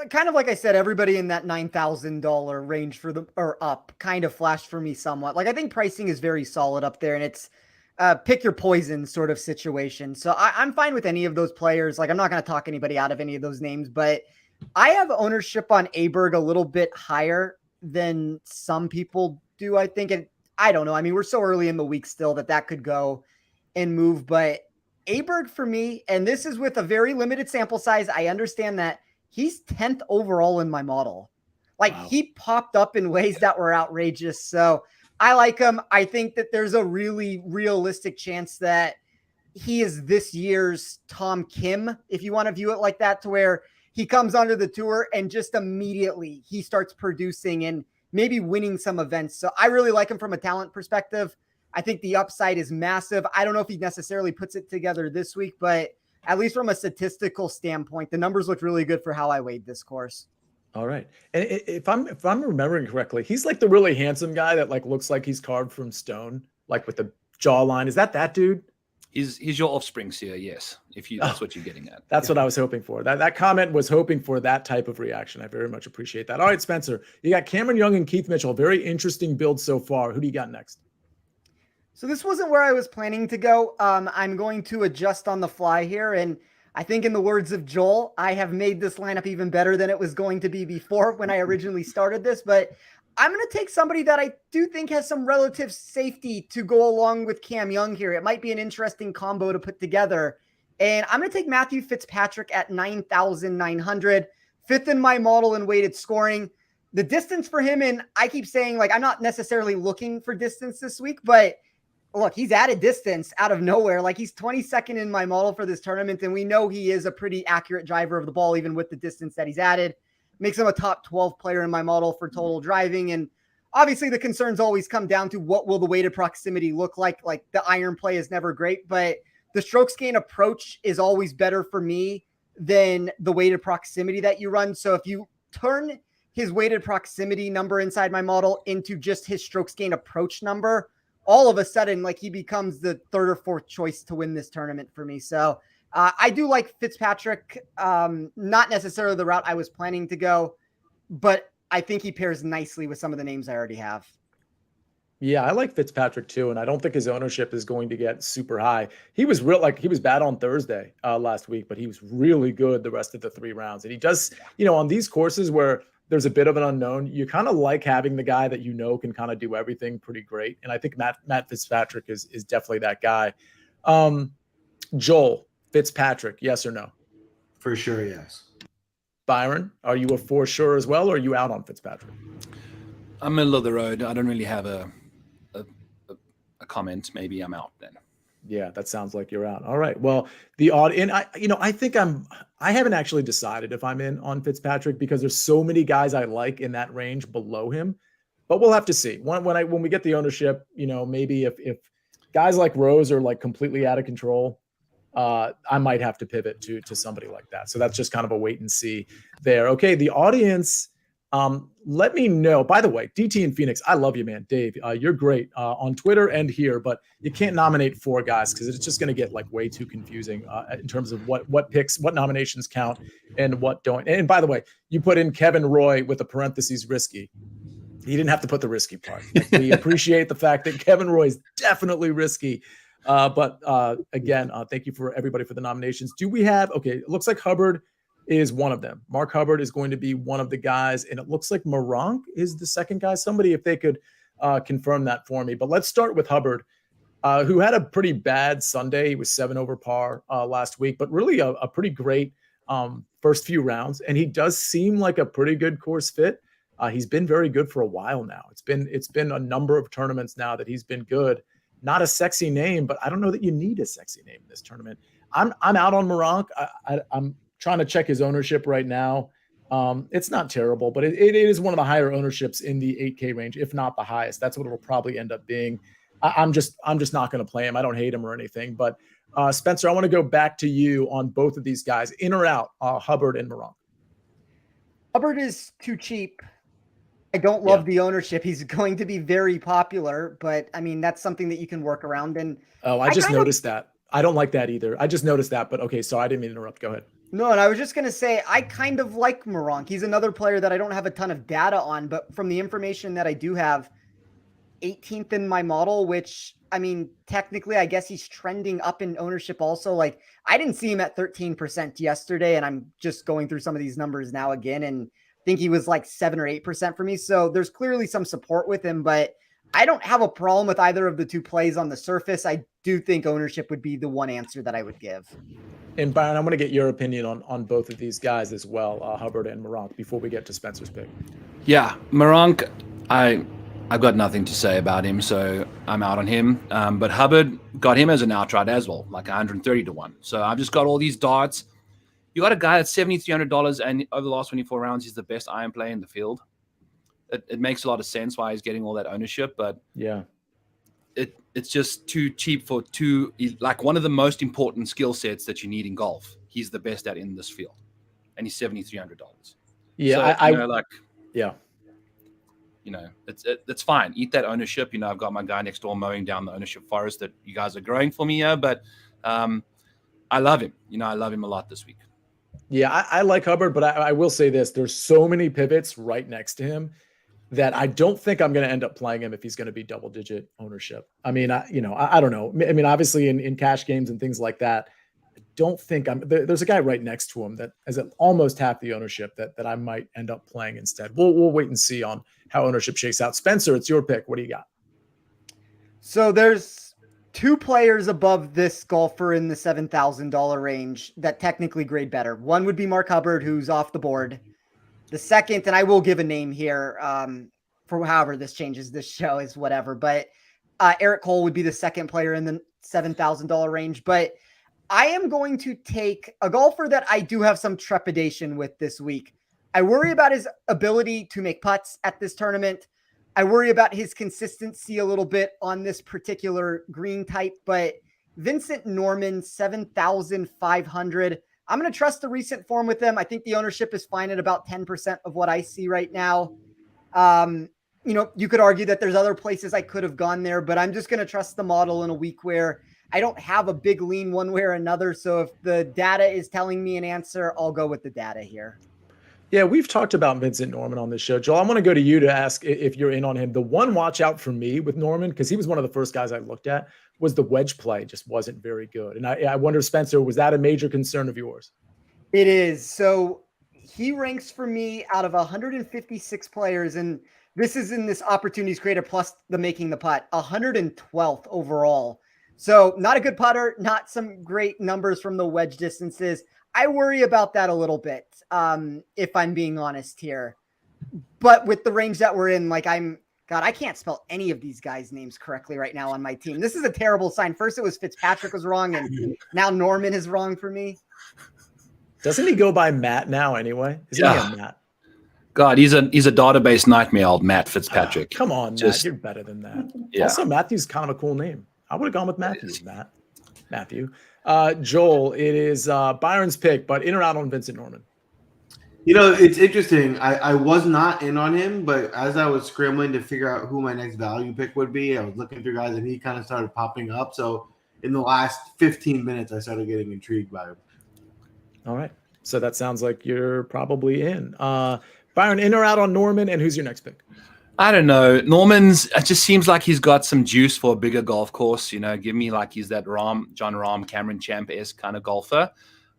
Kind of like I said, everybody in that $9,000 range or up kind of flashed for me somewhat. Like, I think pricing is very solid up there, and it's pick your poison sort of situation. So I'm fine with any of those players. Like, I'm not going to talk anybody out of any of those names, but I have ownership on Aberg a little bit higher than some people do, I think. And I don't know. I mean, we're so early in the week still that could go and move, but Aberg for me, and this is with a very limited sample size, I understand that he's 10th overall in my model. Like, wow. He popped up in ways that were outrageous. So I like him. I think that there's a really realistic chance that he is this year's Tom Kim, if you want to view it like that, to where he comes onto the tour and just immediately he starts producing and maybe winning some events. So I really like him from a talent perspective. I think the upside is massive. I don't know if he necessarily puts it together this week, but at least from a statistical standpoint, the numbers look really good for how I weighed this course. All right. And if I'm remembering correctly, he's like the really handsome guy that like looks like he's carved from stone, like with the jawline. Is that dude? He's your offspring, Sia. Yes. That's what you're getting at. That's what I was hoping for. That comment was hoping for that type of reaction. I very much appreciate that. All right, Spencer, you got Cameron Young and Keith Mitchell. Very interesting build so far. Who do you got next? So this wasn't where I was planning to go. I'm going to adjust on the fly here. And I think in the words of Joel, I have made this lineup even better than it was going to be before when I originally started this. But I'm going to take somebody that I do think has some relative safety to go along with Cam Young here. It might be an interesting combo to put together. And I'm going to take Matthew Fitzpatrick at 9,900, fifth in my model in weighted scoring. The distance for him, and I keep saying, like, I'm not necessarily looking for distance this week, but look, he's added distance out of nowhere. Like, he's 22nd in my model for this tournament, and we know he is a pretty accurate driver of the ball, even with the distance that he's added. Makes him a top 12 player in my model for total driving. And obviously the concerns always come down to what will the weighted proximity look like. Like, the iron play is never great, but the strokes gain approach is always better for me than the weighted proximity that you run. So if you turn his weighted proximity number inside my model into just his strokes gain approach number, all of a sudden, like, he becomes the third or fourth choice to win this tournament for me. So I do like Fitzpatrick, not necessarily the route I was planning to go, but I think he pairs nicely with some of the names I already have. Yeah, I like Fitzpatrick too, and I don't think his ownership is going to get super high. He was he was bad on Thursday last week, but he was really good the rest of the 3 rounds. And he does, on these courses where there's a bit of an unknown, you kind of like having the guy that can kind of do everything pretty great. And I think Matt Fitzpatrick is definitely that guy. Joel, Fitzpatrick, yes or no? For sure, yes. Byron, are you a for sure as well, or are you out on Fitzpatrick? I'm middle of the road. I don't really have a comment. Maybe I'm out then. Yeah, that sounds like you're out. All right. Well, the odd, and I think I haven't actually decided if I'm in on Fitzpatrick because there's so many guys I like in that range below him, but we'll have to see when we get the ownership. Maybe if guys like Rose are like completely out of control, I might have to pivot to somebody like that. So that's just kind of a wait and see there. Okay, the audience. Let me know. By the way, DT in Phoenix, I love you, man. Dave, you're great on Twitter and here, but you can't nominate 4 guys because it's just going to get like way too confusing in terms of what picks, what nominations count and what don't. And by the way, you put in Kevin Roy with the parentheses risky. He didn't have to put the risky part. Like, we appreciate the fact that Kevin Roy is definitely risky. But again, thank you for everybody for the nominations. Do we have, okay, it looks like Hubbard is one of them. Mark Hubbard is going to be one of the guys, and it looks like Moronk is the second guy. Somebody, if they could confirm that for me. But let's start with Hubbard, who had a pretty bad Sunday. He was 7 over par last week, but really a pretty great first few rounds. And he does seem like a pretty good course fit. He's been very good for a while now. It's been a number of tournaments now that he's been good. Not a sexy name, but I don't know that you need a sexy name in this tournament. I'm out on Moronk. I'm trying to check his ownership right now. It's not terrible, but it is one of the higher ownerships in the 8K range, if not the highest. That's what it'll probably end up being. I'm just not going to play him. I don't hate him or anything, but Spencer, I want to go back to you on both of these guys, in or out, Hubbard and Meronk. Hubbard is too cheap. I don't love the ownership. He's going to be very popular, but I mean, that's something that you can work around. And I just noticed that. I don't like that either. I just noticed that, but okay. So I didn't mean to interrupt. Go ahead. No, and I was just going to say, I kind of like Meronk. He's another player that I don't have a ton of data on, but from the information that I do have, 18th in my model, which, I mean, technically, I guess he's trending up in ownership also. Like, I didn't see him at 13% yesterday, and I'm just going through some of these numbers now again, and I think he was like 7 or 8% for me. So there's clearly some support with him, but I don't have a problem with either of the two plays on the surface. I do think ownership would be the one answer that I would give. And Byron, I'm going to get your opinion on both of these guys as well, Hubbard and Meronk, before we get to Spencer's pick. Yeah, Meronk, I've got nothing to say about him, so I'm out on him. But Hubbard, got him as an outright as well, like 130 to 1. So I've just got all these darts. You got a guy at $7,300, and over the last 24 rounds, he's the best iron player in the field. It makes a lot of sense why he's getting all that ownership, but yeah, it's just too cheap for like one of the most important skill sets that you need in golf. He's the best at in this field, and he's $7,300. Yeah, so, it's fine. Eat that ownership. I've got my guy next door mowing down the ownership forest that you guys are growing for me here, but I love him. I love him a lot this week. Yeah, I like Hubbard, but I will say this: there's so many pivots right next to him that I don't think I'm going to end up playing him if he's going to be double-digit ownership. I mean, I don't know. I mean, obviously in cash games and things like that, I don't think there's a guy right next to him that has almost half the ownership that I might end up playing instead. We'll wait and see on how ownership shakes out. Spencer, it's your pick. What do you got? So there's two players above this golfer in the $7,000 range that technically grade better. One would be Mark Hubbard, who's off the board. The second, and I will give a name here for however this changes this show is whatever, but Eric Cole would be the second player in the $7,000 range. But I am going to take a golfer that I do have some trepidation with this week. I worry about his ability to make putts at this tournament. I worry about his consistency a little bit on this particular green type, but Vincent Norman, 7,500. I'm going to trust the recent form with them. I think the ownership is fine at about 10% of what I see right now. You could argue that there's other places I could have gone there, but I'm just going to trust the model in a week where I don't have a big lean one way or another. So if the data is telling me an answer, I'll go with the data here. Yeah, we've talked about Vincent Norman on this show. Joel, I want to go to you to ask if you're in on him. The one watch out for me with Norman, because he was one of the first guys I looked at, was the wedge play just wasn't very good. And I wonder, Spencer, was that a major concern of yours? It is. So he ranks for me out of 156 players, and this is in this opportunities creator plus the making the putt, 112th overall. So not a good putter, not some great numbers from the wedge distances. I worry about that a little bit, if I'm being honest here. But with the range that we're in, I can't spell any of these guys' names correctly right now on my team. This is a terrible sign. First it was Fitzpatrick was wrong, and now Norman is wrong for me. Doesn't he go by Matt now anyway? Isn't he a Matt? God, he's a database nightmare, old Matt Fitzpatrick. Come on, Matt, you're better than that. Yeah. Also, Matthew's kind of a cool name. I would have gone with Matthew. Joel, it is Byron's pick, but in or out on Vincent Norman? It's interesting. I was not in on him, but as I was scrambling to figure out who my next value pick would be, I was looking through guys, and he kind of started popping up. So in the last 15 minutes, I started getting intrigued by him. All right. So that sounds like you're probably in. Byron, in or out on Norman, and who's your next pick? I don't know. Norman's, it just seems like he's got some juice for a bigger golf course. Give me he's that John Rahm, Cameron Champ-esque kind of golfer.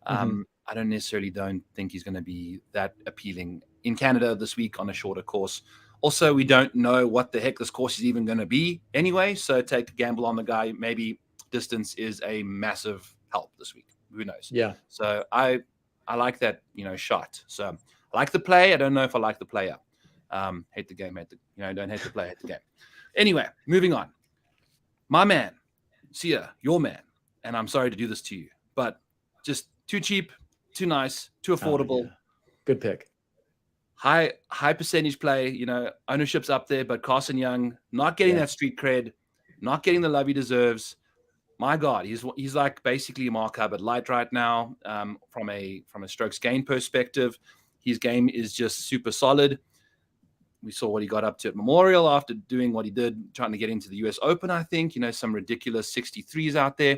I don't think he's going to be that appealing in Canada this week on a shorter course. Also, we don't know what the heck this course is even going to be anyway. So take a gamble on the guy. Maybe distance is a massive help this week. Who knows? Yeah. So I like that, shot. So I like the play. I don't know if I like the player. Hate the game, don't hate the play, hate the game. Anyway, moving on. My man, Sia, your man, and I'm sorry to do this to you, but just too cheap, too nice, too affordable. Yeah. Good pick. high percentage play, you know, ownership's up there, but Carson Young not getting that street cred, not getting the love he deserves. My God, he's like basically Mark Hubbard light right now. From a strokes gain perspective, his game is just super solid. We saw what he got up to at Memorial after doing what he did, trying to get into the US Open. I think, you know, some ridiculous 63s out there.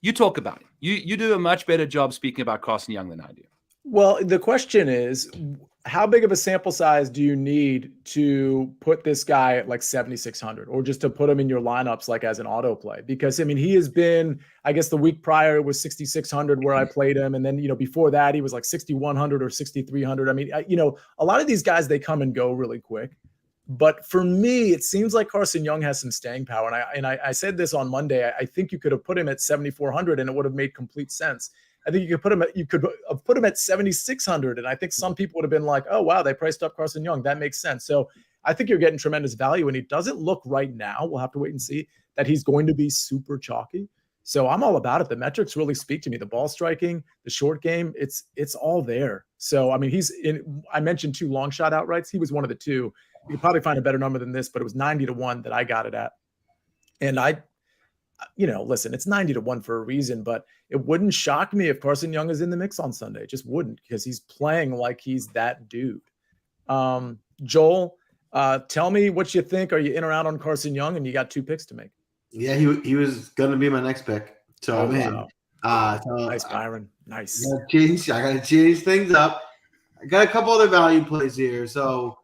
You talk about it. You do a much better job speaking about Carson Young than I do. Well, the question is, how big of a sample size do you need to put this guy at like 7,600 or just to put him in your lineups like as an auto play? Because, I mean, he has been, I guess the week prior it was 6,600 where I played him. And then, you know, before that he was like 6,100 or 6,300. I mean, you know, a lot of these guys, they come and go really quick. But for me, it seems like Carson Young has some staying power. And I said this on Monday. I think you could have put him at 7,400 and it would have made complete sense. I think you could have put him at 7,600. And I think some people would have been like, oh, wow, they priced up Carson Young. That makes sense. So I think you're getting tremendous value. And he doesn't look right now, we'll have to wait and see, that he's going to be super chalky. So I'm all about it. The metrics really speak to me. The ball striking, the short game, it's all there. So, I mean, I mentioned 2 long shot outrights. He was one of the 2. You could probably find a better number than this, but it was 90-1 that I got it at. And you know, listen, it's 90-1 for a reason, but it wouldn't shock me if Carson Young is in the mix on Sunday. It just wouldn't, because he's playing like he's that dude. Joel, tell me what you think. Are you in or out on Carson Young? And you got 2 picks to make. Yeah, he was going to be my next pick. So I'm in. Nice, Byron. Nice. I got to change things up. I got a couple other value plays here. So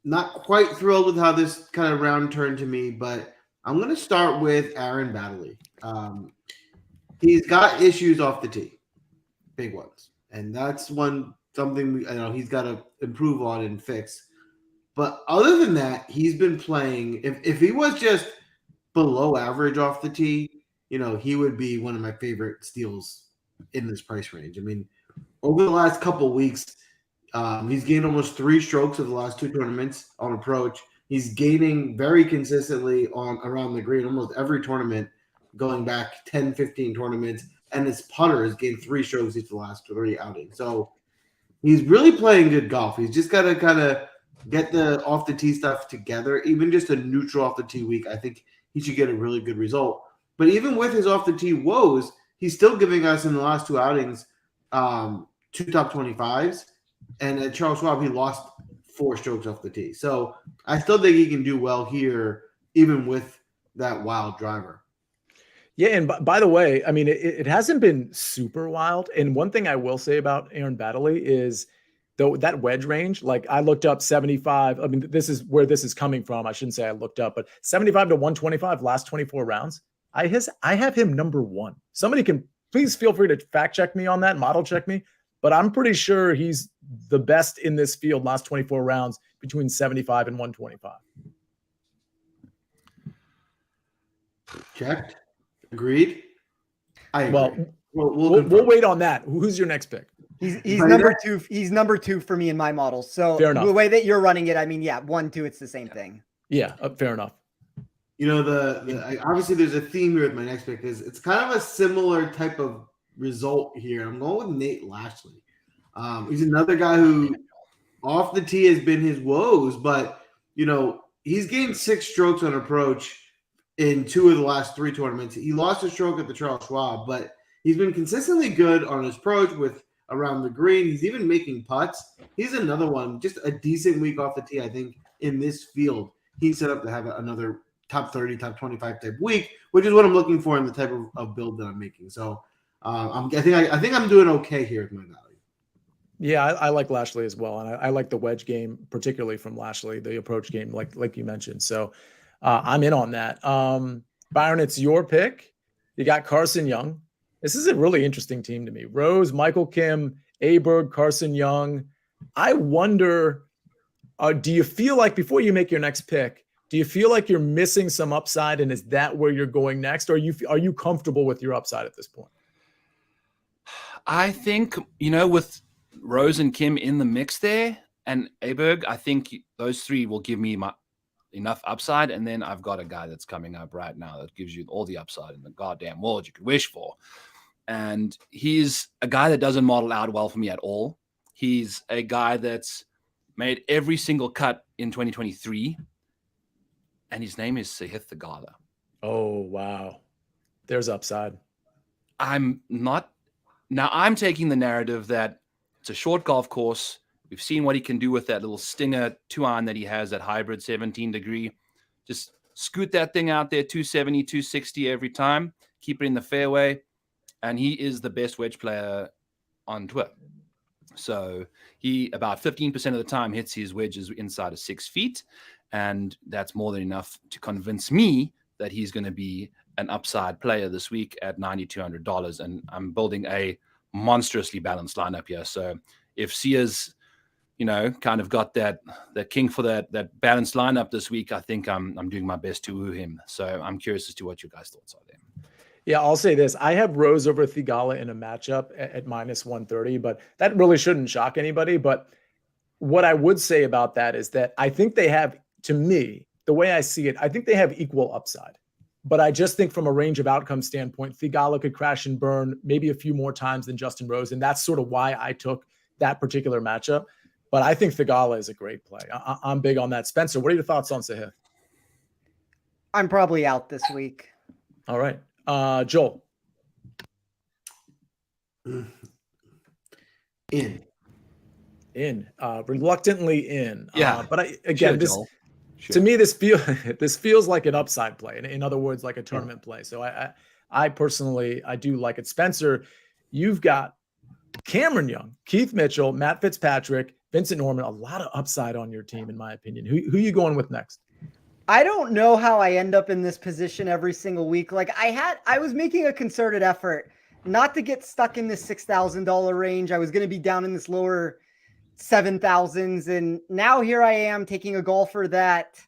not quite thrilled with how this kind of round turned to me, but I'm going to start with Aaron Baddeley. He's got issues off the tee, big ones. And that's something I know he's got to improve on and fix. But other than that, he's been playing. If he was just below average off the tee, you know, he would be one of my favorite steals in this price range. I mean, over the last couple of weeks, he's gained almost 3 strokes of the last 2 tournaments on approach. He's gaining very consistently around the green, almost every tournament, going back 10, 15 tournaments. And his putter has gained 3 strokes each of the last 3 outings. So he's really playing good golf. He's just got to kind of get the off the tee stuff together. Even just a neutral off the tee week, I think he should get a really good result. But even with his off the tee woes, he's still giving us in the last 2 outings 2 top 25s. And at Charles Schwab, he lost 4 strokes off the tee. So I still think he can do well here, even with that wild driver. Yeah, and by the way, I mean, it hasn't been super wild. And one thing I will say about Aaron Baddeley is, though, that wedge range, like I looked up 75. I mean, this is where this is coming from. I shouldn't say I looked up, but 75 to 125 last 24 rounds. I have him number 1. Somebody can please feel free to fact check me on that, model check me. But I'm pretty sure he's the best in this field last 24 rounds between 75 and 125. Checked. Agreed. I agree. Well, we'll wait on that. Who's your next pick? He's number 2. He's number 2 for me in my model. So the way that you're running it, I mean, yeah, 1, 2, it's the same thing. Yeah, fair enough. You know, obviously there's a theme here with my next pick. It's kind of a similar type of result here. I'm going with Nate Lashley. He's another guy who off the tee has been his woes, but you know, he's gained 6 strokes on approach in 2 of the last 3 tournaments. He lost a stroke at the Charles Schwab, but he's been consistently good on his approach with around the green. He's even making putts. He's another one, just a decent week off the tee. I think in this field, he's set up to have another top 30, top 25 type week, which is what I'm looking for in the type of build that I'm making. So I think I'm doing okay here with my value. Yeah, I like Lashley as well, and I like the wedge game, particularly from Lashley, the approach game, like you mentioned. So I'm in on that. Byron, it's your pick. You got Carson Young. This is a really interesting team to me. Rose, Michael Kim, Aberg, Carson Young. I wonder, do you feel like before you make your next pick, do you feel like you're missing some upside, and is that where you're going next? Or are you comfortable with your upside at this point? I think, you know, with Rose and Kim in the mix there and Aberg, I think those 3 will give me enough upside. And then I've got a guy that's coming up right now that gives you all the upside in the goddamn world you could wish for. And he's a guy that doesn't model out well for me at all. He's a guy that's made every single cut in 2023, and his name is Sahith Theegala. Oh, wow. There's upside. I'm taking the narrative that it's a short golf course. We've seen what he can do with that little stinger 2-iron that he has, that hybrid 17 degree. Just scoot that thing out there, 270, 260 every time. Keep it in the fairway. And he is the best wedge player on tour. So he, about 15% of the time, hits his wedges inside of 6 feet. And that's more than enough to convince me that he's going to be an upside player this week at $9,200. And I'm building a monstrously balanced lineup here. So if Sia's, kind of got that king for that balanced lineup this week, I think I'm doing my best to woo him. So I'm curious as to what your guys' thoughts are there. Yeah, I'll say this. I have Rose over Theegala in a matchup at minus 130, but that really shouldn't shock anybody. But what I would say about that is that I think they have, to me, the way I see it, I think they have equal upside. But I just think from a range of outcome standpoint, Theegala could crash and burn maybe a few more times than Justin Rose. And that's sort of why I took that particular matchup. But I think Theegala is a great play. I'm big on that. Spencer, what are your thoughts on Sahith? I'm probably out this week. All right. Joel. In. Reluctantly in. Yeah. But to me, this feels like an upside play. In other words, like a tournament play. So I personally do like it. Spencer, you've got Cameron Young, Keith Mitchell, Matt Fitzpatrick, Vincent Norman, a lot of upside on your team, in my opinion. Who are you going with next? I don't know how I end up in this position every single week. Like I was making a concerted effort not to get stuck in this $6,000 range. I was going to be down in this lower 7,000s. And now here I am taking a golfer that,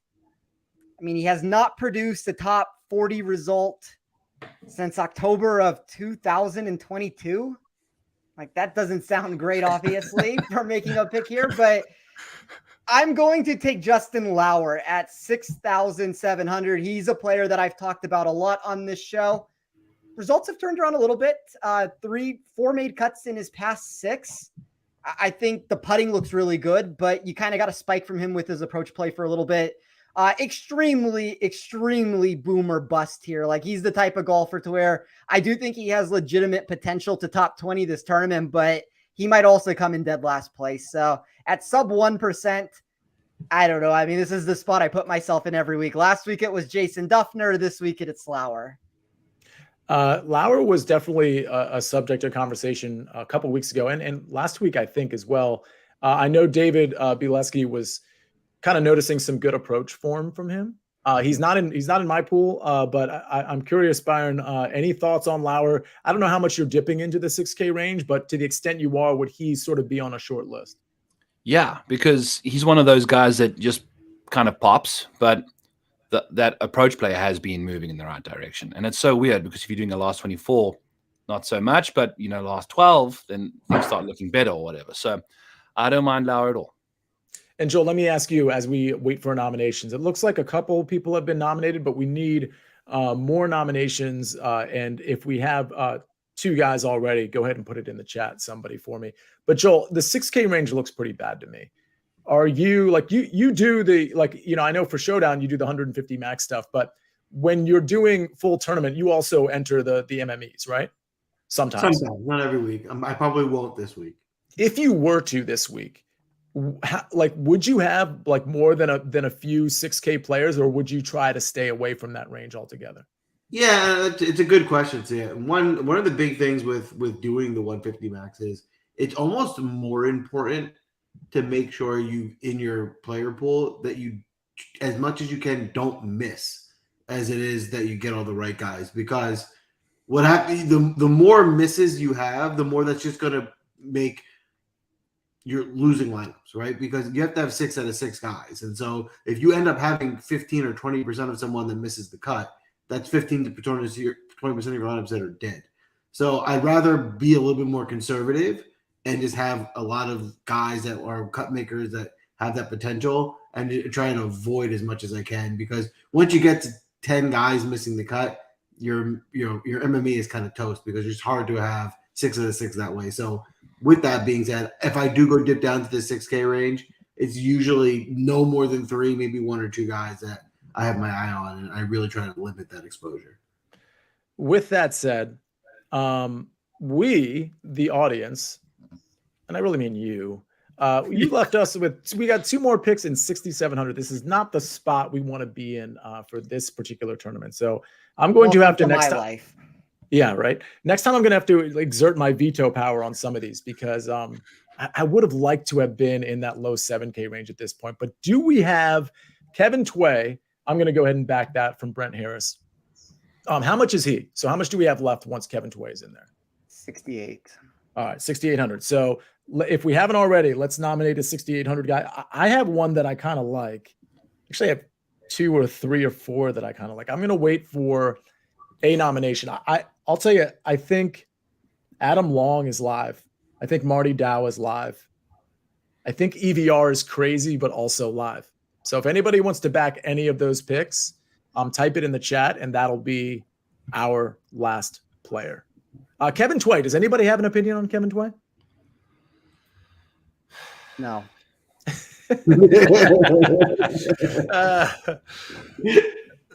he has not produced a top 40 result since October of 2022. Like, that doesn't sound great, obviously, for making a pick here, but I'm going to take Justin Lauer at 6,700. He's a player that I've talked about a lot on this show. Results have turned around a little bit. 4 made cuts in his past 6. I think the putting looks really good, but you kind of got a spike from him with his approach play for a little bit. Extremely boom or bust here. Like, he's the type of golfer to where I do think he has legitimate potential to top 20 this tournament, but he might also come in dead last place. So at sub 1%, I don't know. This is the spot I put myself in every week. Last week it was Jason Duffner. This week it's Lauer. Lauer was definitely a subject of conversation a couple weeks ago, and last week I think as well. I know David Bileski was kind of noticing some good approach form from him. He's not in my pool, but I'm curious, Byron. Any thoughts on Lauer? I don't know how much you're dipping into the 6K range, but to the extent you are, would he sort of be on a short list? Yeah, because he's one of those guys that just kind of pops, but that approach play has been moving in the right direction. And it's so weird because if you're doing the last 24, not so much, but last 12, then things start looking better or whatever. So I don't mind Lauer at all. And Joel, let me ask you, as we wait for nominations, it looks like a couple people have been nominated, but we need more nominations. And if we have 2 guys already, go ahead and put it in the chat, somebody for me. But Joel, the 6K range looks pretty bad to me. Are you you do the, I know for Showdown, you do the 150 max stuff, but when you're doing full tournament, you also enter the MMEs, right? Sometimes, not every week. I probably won't this week. If you were to this week, would you have more than a few 6K players, or would you try to stay away from that range altogether? Yeah, it's a good question. So one of the big things with doing the 150 max is it's almost more important to make sure you, in your player pool, that you, as much as you can, don't miss, as it is that you get all the right guys. Because what happens, the more misses you have, the more that's just going to make you're losing lineups, right? Because you have to have 6 out of 6 guys. And so if you end up having 15 or 20% of someone that misses the cut, that's 15 to 20% of your lineups that are dead. So I'd rather be a little bit more conservative and just have a lot of guys that are cut makers that have that potential and try and avoid as much as I can. Because once you get to 10 guys missing the cut, your MME is kind of toast because it's hard to have 6 out of 6 that way. So With that being said, if I do go dip down to the 6K range, it's usually no more than 3, maybe 1 or 2 guys that I have my eye on, and I really try to limit that exposure. With that said, we, the audience, and I really mean you left us we got 2 more picks in 6,700. This is not the spot we want to be in for this particular tournament. So I'm going to have to next time. Life. Yeah, right. Next time I'm going to have to exert my veto power on some of these because I would have liked to have been in that low 7K range at this point. But do we have Kevin Tway? I'm going to go ahead and back that from Brent Harris. How much is he? So how much do we have left once Kevin Tway is in there? 68. All right, 6,800. So if we haven't already, let's nominate a 6,800 guy. I have one that I kind of like. Actually, I have 2 or 3 or 4 that I kind of like. I'm going to wait for a nomination. I'll tell you, I think Adam Long is live. I think Marty Dow is live. I think EVR is crazy, but also live. So if anybody wants to back any of those picks, type it in the chat, and that'll be our last player. Kevin Tway. Does anybody have an opinion on Kevin Tway? No.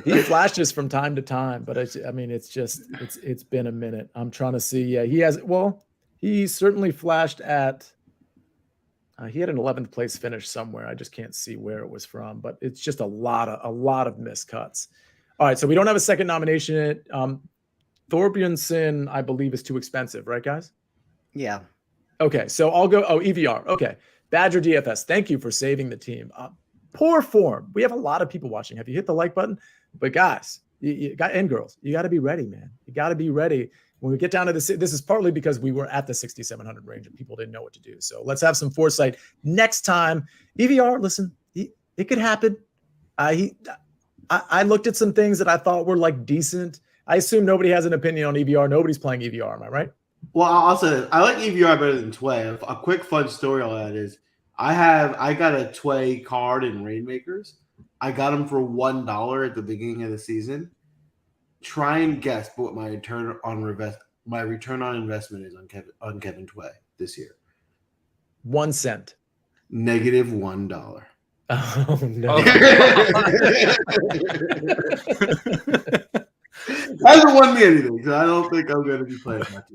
He flashes from time to time, but it's been a minute. I'm trying to see. Yeah, he certainly flashed at. He had an 11th place finish somewhere. I just can't see where it was from, but it's just a lot of missed cuts. All right, so we don't have a second nomination. Thorbjornsen, I believe, is too expensive, right, guys? Yeah. Okay, so I'll go. Oh, EVR. Okay, Badger DFS. Thank you for saving the team. Poor form. We have a lot of people watching. Have you hit the like button? But guys, you got and girls, you got to be ready, man. You got to be ready. When we get down to this is partly because we were at the 6,700 range and people didn't know what to do. So let's have some foresight next time. EVR, listen, it could happen. I looked at some things that I thought were like decent. I assume nobody has an opinion on EVR. Nobody's playing EVR. Am I right? Well, I'll say this. I like EVR better than Tway. A quick fun story on that is I got a Tway card in Rainmakers. I got him for $1 at the beginning of the season. Try and guess what my return on investment is on Kevin Tway this year. 1 cent. Negative $1. Oh no. Hasn't won me anything, so I don't think I'm going to be playing much.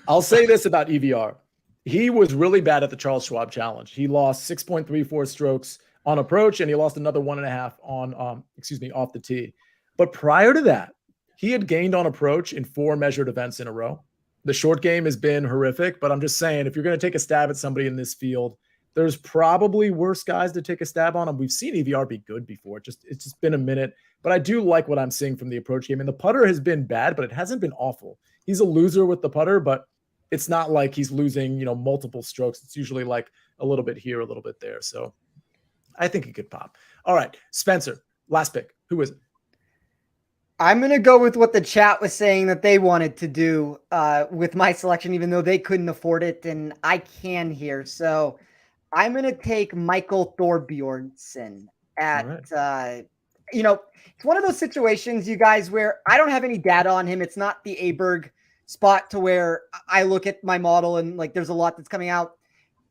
I'll say this about EVR. He was really bad at the Charles Schwab Challenge. He lost 6.34 strokes on approach, and he lost another 1.5 on off the tee. But prior to that, he had gained on approach in 4 measured events in a row. The short game has been horrific, but I'm just saying, if you're going to take a stab at somebody in this field, there's probably worse guys to take a stab on. And we've seen EVR be good before. It's just been a minute, but I do like what I'm seeing from the approach game. And the putter has been bad, but it hasn't been awful. He's a loser with the putter, but it's not like he's losing, multiple strokes. It's usually like a little bit here, a little bit there. So I think he could pop. All right, Spencer, last pick. Who is it? I'm going to go with what the chat was saying that they wanted to do with my selection, even though they couldn't afford it, and I can here. So I'm going to take Michael Thorbjornsen at, right. It's one of those situations, you guys, where I don't have any data on him. It's not the Aberg spot to where I look at my model and there's a lot that's coming out.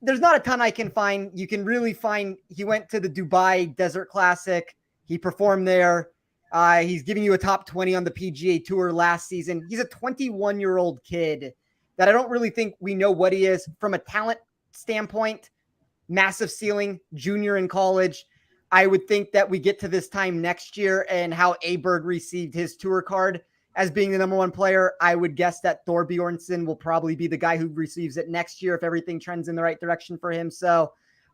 There's not a ton I can find. You can really find, he went to the Dubai Desert Classic. He performed there. He's giving you a top 20 on the PGA Tour last season. He's a 21-year-old kid that I don't really think we know what he is from a talent standpoint. Massive ceiling, junior in college. I would think that we get to this time next year and how Aberg received his tour card as being the number 1 player. I would guess that Thorbjornsen will probably be the guy who receives it next year if everything trends in the right direction for him. So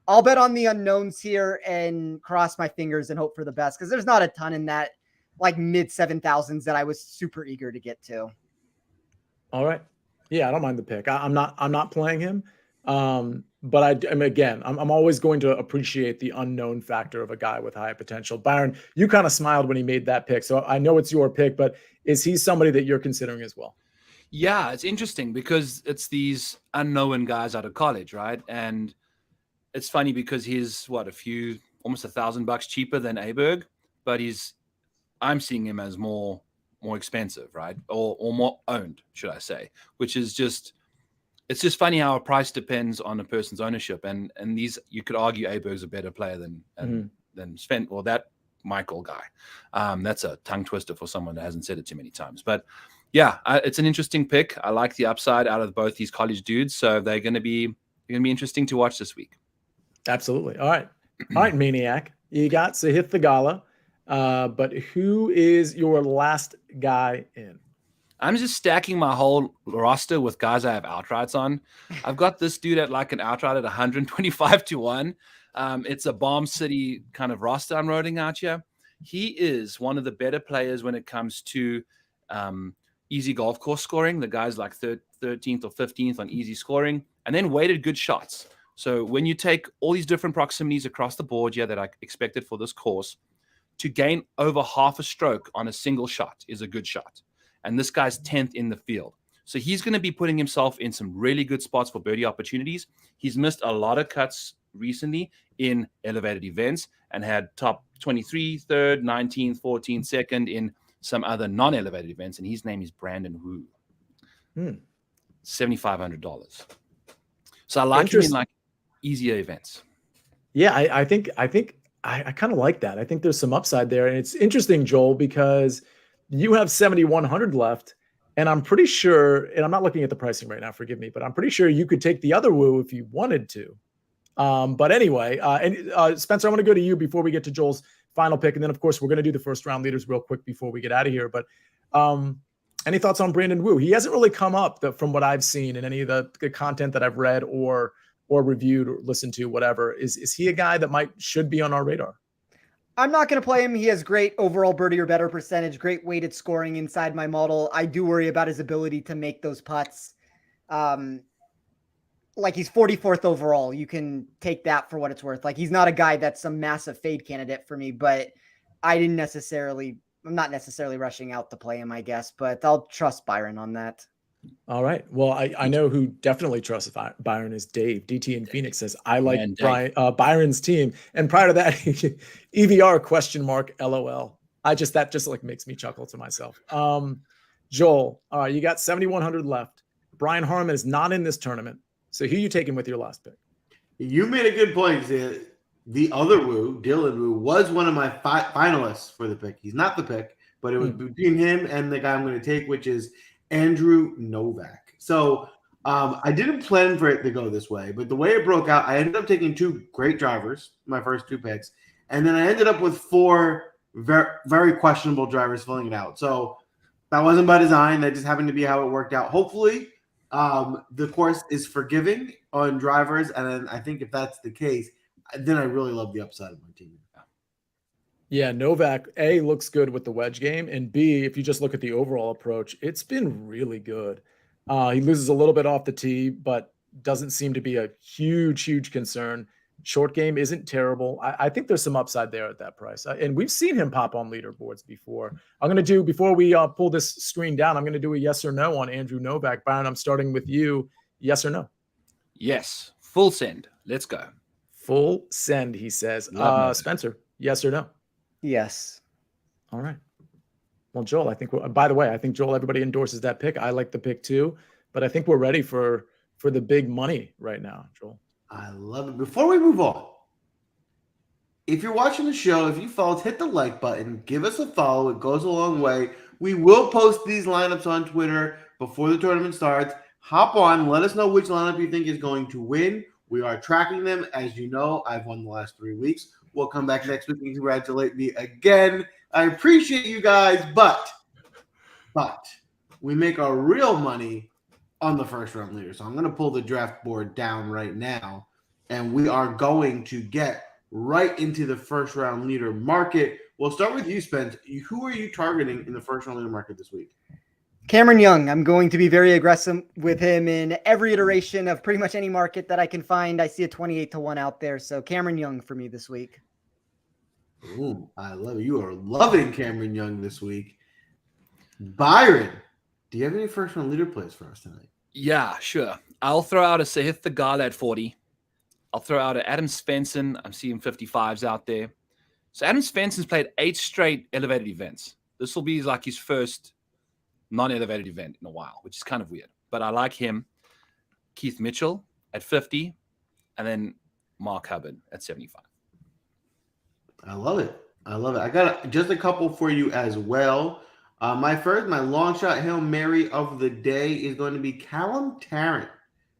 I'll bet on the unknowns here and cross my fingers and hope for the best, because there's not a ton in that mid 7,000s that I was super eager to get to. All right. Yeah, I don't mind the pick. I'm not playing him. But I'm always going to appreciate the unknown factor of a guy with high potential. Byron, you kind of smiled when he made that pick. So I know it's your pick, but is he somebody that you're considering as well? Yeah, it's interesting because it's these unknown guys out of college, right? And it's funny because he's almost $1,000 cheaper than Aberg, but I'm seeing him as more expensive, right? Or more owned, should I say, which is just it's just funny how a price depends on a person's ownership, and these, you could argue Aberg's a better player than Sven, or that Michael guy. That's a tongue twister for someone that hasn't said it too many times. But yeah, it's an interesting pick. I like the upside out of both these college dudes, so they're going to be interesting to watch this week. Absolutely. All right, Maniac. You got Sahith Theegala, but who is your last guy in? I'm just stacking my whole roster with guys I have outrights on. I've got this dude at like an outright at 125 to 1. It's a Bomb City kind of roster I'm rolling out here. He is one of the better players when it comes to easy golf course scoring. The guy's like 13th or 15th on easy scoring, and then weighted good shots. So when you take all these different proximities across the board here that I expected for this course, to gain over half a stroke on a single shot is a good shot. And this guy's 10th in the field. So he's going to be putting himself in some really good spots for birdie opportunities. He's missed a lot of cuts recently in elevated events and had top 23, 3rd, 19th, 14th, 2nd in some other non-elevated events. And his name is Brandon Wu. $7,500. So I like him in like easier events. Yeah, I think I kind of like that. I think there's some upside there. And it's interesting, Joel, because you have 7,100 left, and I'm pretty sure, and I'm not looking at the pricing right now, forgive me, but I'm pretty sure you could take the other Woo if you wanted to. But anyway, Spencer, I want to go to you before we get to Joel's final pick. And then, of course, we're going to do the first round leaders real quick before we get out of here. But any thoughts on Brandon Wu? He hasn't really come up from what I've seen in any of the content that I've read or reviewed or listened to, whatever. Is he a guy that should be on our radar? I'm not going to play him. He has great overall birdie or better percentage, great weighted scoring inside my model. I do worry about his ability to make those putts. Like he's 44th overall. You can take that for what it's worth. Like he's not a guy that's some massive fade candidate for me, but I'm not necessarily rushing out to play him, I guess, but I'll trust Byron on that. All right. Well, I know who definitely trusts Byron is Dave. DT in Phoenix says, I like Byron's team. And prior to that, EVR ? LOL. That just like makes me chuckle to myself. Joel, all right, you got 7,100 left. Brian Harman is not in this tournament. So who are you taking with your last pick? You made a good point. The other Woo, Dylan Woo, was one of my finalists for the pick. He's not the pick, but it was between him and the guy I'm going to take, which is Andrew Novak. So I didn't plan for it to go this way, but the way it broke out, I ended up taking 2 great drivers, my first 2 picks, and then I ended up with 4 very, very questionable drivers filling it out. So that wasn't by design. That just happened to be how it worked out. Hopefully, the course is forgiving on drivers, and then I think if that's the case, then I really love the upside of my team. Yeah, Novak, A, looks good with the wedge game, and B, if you just look at the overall approach, it's been really good. He loses a little bit off the tee, but doesn't seem to be a huge concern. Short game isn't terrible. I think there's some upside there at that price. And we've seen him pop on leaderboards before. I'm going to do, before we pull this screen down, I'm going to do a yes or no on Andrew Novak. Byron, I'm starting with you. Yes or no? Yes. Full send. Let's go. Full send, he says. Spencer, yes or no? Yes. All right. Well, Joel, I think, by the way, I think Joel, everybody endorses that pick. I like the pick too, but I think we're ready for the big money right now, Joel. I love it. Before we move on, if you're watching the show, if you followed, hit the like button, give us a follow. It goes a long way. We will post these lineups on Twitter before the tournament starts. Hop on. Let us know which lineup you think is going to win. We are tracking them. As you know, I've won the last 3 weeks. We'll come back next week and congratulate me again. I appreciate you guys, but we make our real money on the first round leader. So I'm going to pull the draft board down right now, and we are going to get right into the first round leader market. We'll start with you, Spence. Who are you targeting in the first round leader market this week? Cameron Young. I'm going to be very aggressive with him in every iteration of pretty much any market that I can find. I see a 28 to 1 out there. So Cameron Young for me this week. Ooh, I love it. You are loving Cameron Young this week. Byron, do you have any first round leader plays for us tonight? Yeah, sure. I'll throw out a Sahith Theegala at 40. I'll throw out a Adam Svensson. I'm seeing 55s out there. So Adam Svensson's played 8 straight elevated events. This will be like his first non-elevated event in a while, which is kind of weird, but I like him. Keith Mitchell at 50, and then Mark Hubbard at 75. I love it. I got just a couple for you as well. My long shot Hail Mary of the day is going to be Callum Tarrant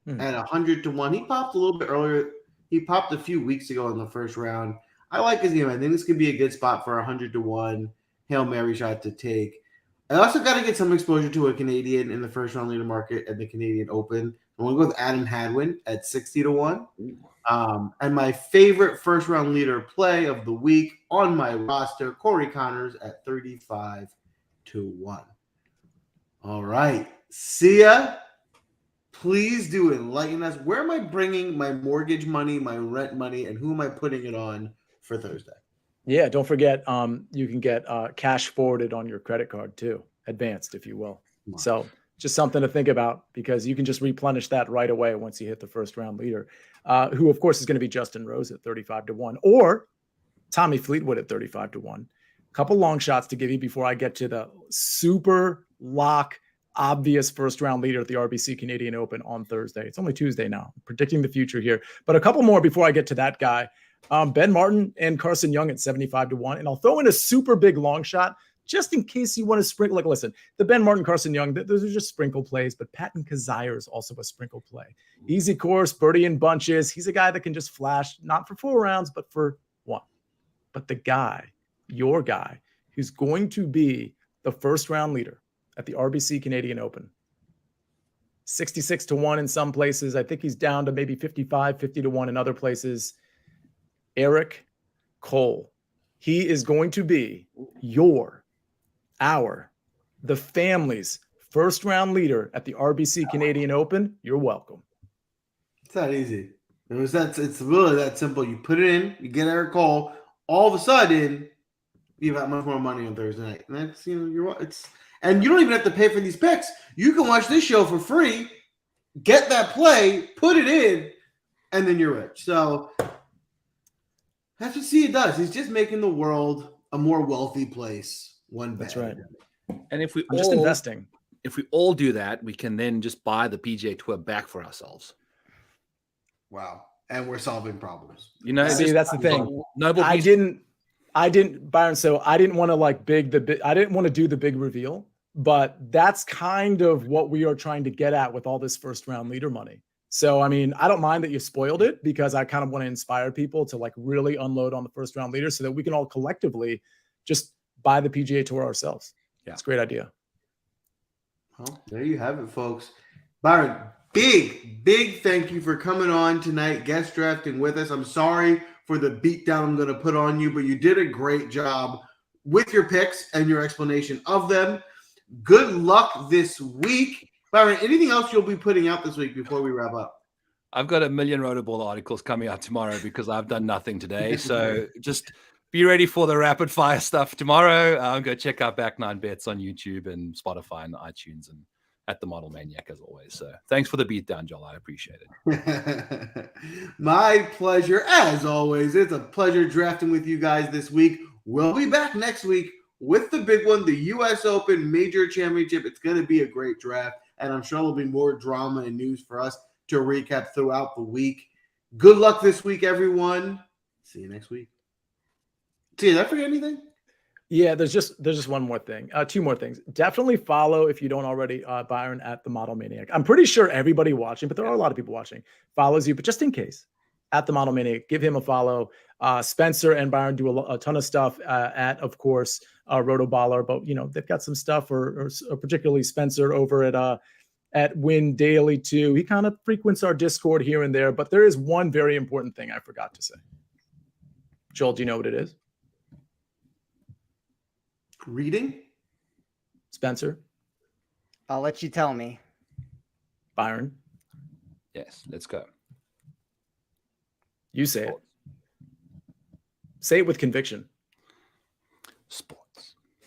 at 100-1. He popped a little bit earlier. He popped a few weeks ago in the first round. I like his game. I think this could be a good spot for 100-1 Hail Mary shot to take. I also got to get some exposure to a Canadian in the first round leader market at the Canadian Open. I want to go with Adam Hadwin at 60-1. And my favorite first round leader play of the week on my roster, Corey Connors at 35-1. All right. Sia, please do enlighten us. Where am I bringing my mortgage money, my rent money, and who am I putting it on for Thursday? Yeah, don't forget, you can get cash forwarded on your credit card too, advanced, if you will. So just something to think about, because you can just replenish that right away once you hit the first round leader, who of course is going to be Justin Rose at 35-1 or Tommy Fleetwood at 35-1. A couple long shots to give you before I get to the super lock, obvious first round leader at the RBC Canadian Open on Thursday. It's only Tuesday now, I'm predicting the future here, but a couple more before I get to that guy. Ben Martin and Carson Young at 75-1. And I'll throw in a super big long shot just in case you want to sprinkle. Like, listen, the Ben Martin, Carson Young, those are just sprinkle plays, but Patton Kizzire is also a sprinkle play. Easy course, birdie in bunches. He's a guy that can just flash, not for 4 rounds, but for 1. But the guy, your guy, who's going to be the first round leader at the RBC Canadian Open, 66-1 in some places. I think he's down to maybe 50-1 in other places. Eric Cole. He is going to be the family's first round leader at the RBC Canadian Open. You're welcome. It's that easy. It's really that simple. You put it in, you get Eric Cole, all of a sudden you have much more money on Thursday night. And that's, and you don't even have to pay for these picks. You can watch this show for free, get that play, put it in, and then you're rich. So that's what Sia does. He's just making the world a more wealthy place. That's right. And if I'm just investing. If we all do that, we can then just buy the PGA Tour back for ourselves. Wow. And we're solving problems. See, that's the thing. I didn't, Byron. So I didn't want to I didn't want to do the big reveal, but that's kind of what we are trying to get at with all this first round leader money. So, I mean, I don't mind that you spoiled it, because I kind of want to inspire people to really unload on the first round leader so that we can all collectively just buy the PGA Tour ourselves. Yeah, it's a great idea. Well, there you have it, folks. Byron, big thank you for coming on tonight, guest drafting with us. I'm sorry for the beatdown I'm going to put on you, but you did a great job with your picks and your explanation of them. Good luck this week. Byron, anything else you'll be putting out this week before we wrap up? I've got a million Rotorball articles coming out tomorrow because I've done nothing today. So just be ready for the rapid fire stuff tomorrow. Go check out Back Nine Bets on YouTube and Spotify and iTunes and at TheModelManiac as always. So thanks for the beatdown, Joel. I appreciate it. My pleasure. As always, it's a pleasure drafting with you guys this week. We'll be back next week with the big one, the U.S. Open Major Championship. It's going to be a great draft, and I'm sure there'll be more drama and news for us to recap throughout the week. Good luck this week, everyone. See you next week. See, did I forget anything? Yeah, there's just one more thing. 2 more things. Definitely follow, if you don't already, Byron at TheModelManiac. I'm pretty sure everybody watching, but there are a lot of people watching, follows you. But just in case, at TheModelManiac, give him a follow. Spencer and Byron do a ton of stuff at, of course, Rotoballer, but they've got some stuff, or particularly Spencer over at Win Daily too. He kind of frequents our Discord here and there, but there is one very important thing I forgot to say. Joel, do you know what it is? Reading? Spencer? I'll let you tell me. Byron? Yes, let's go. You say it. Say it with conviction. Sport.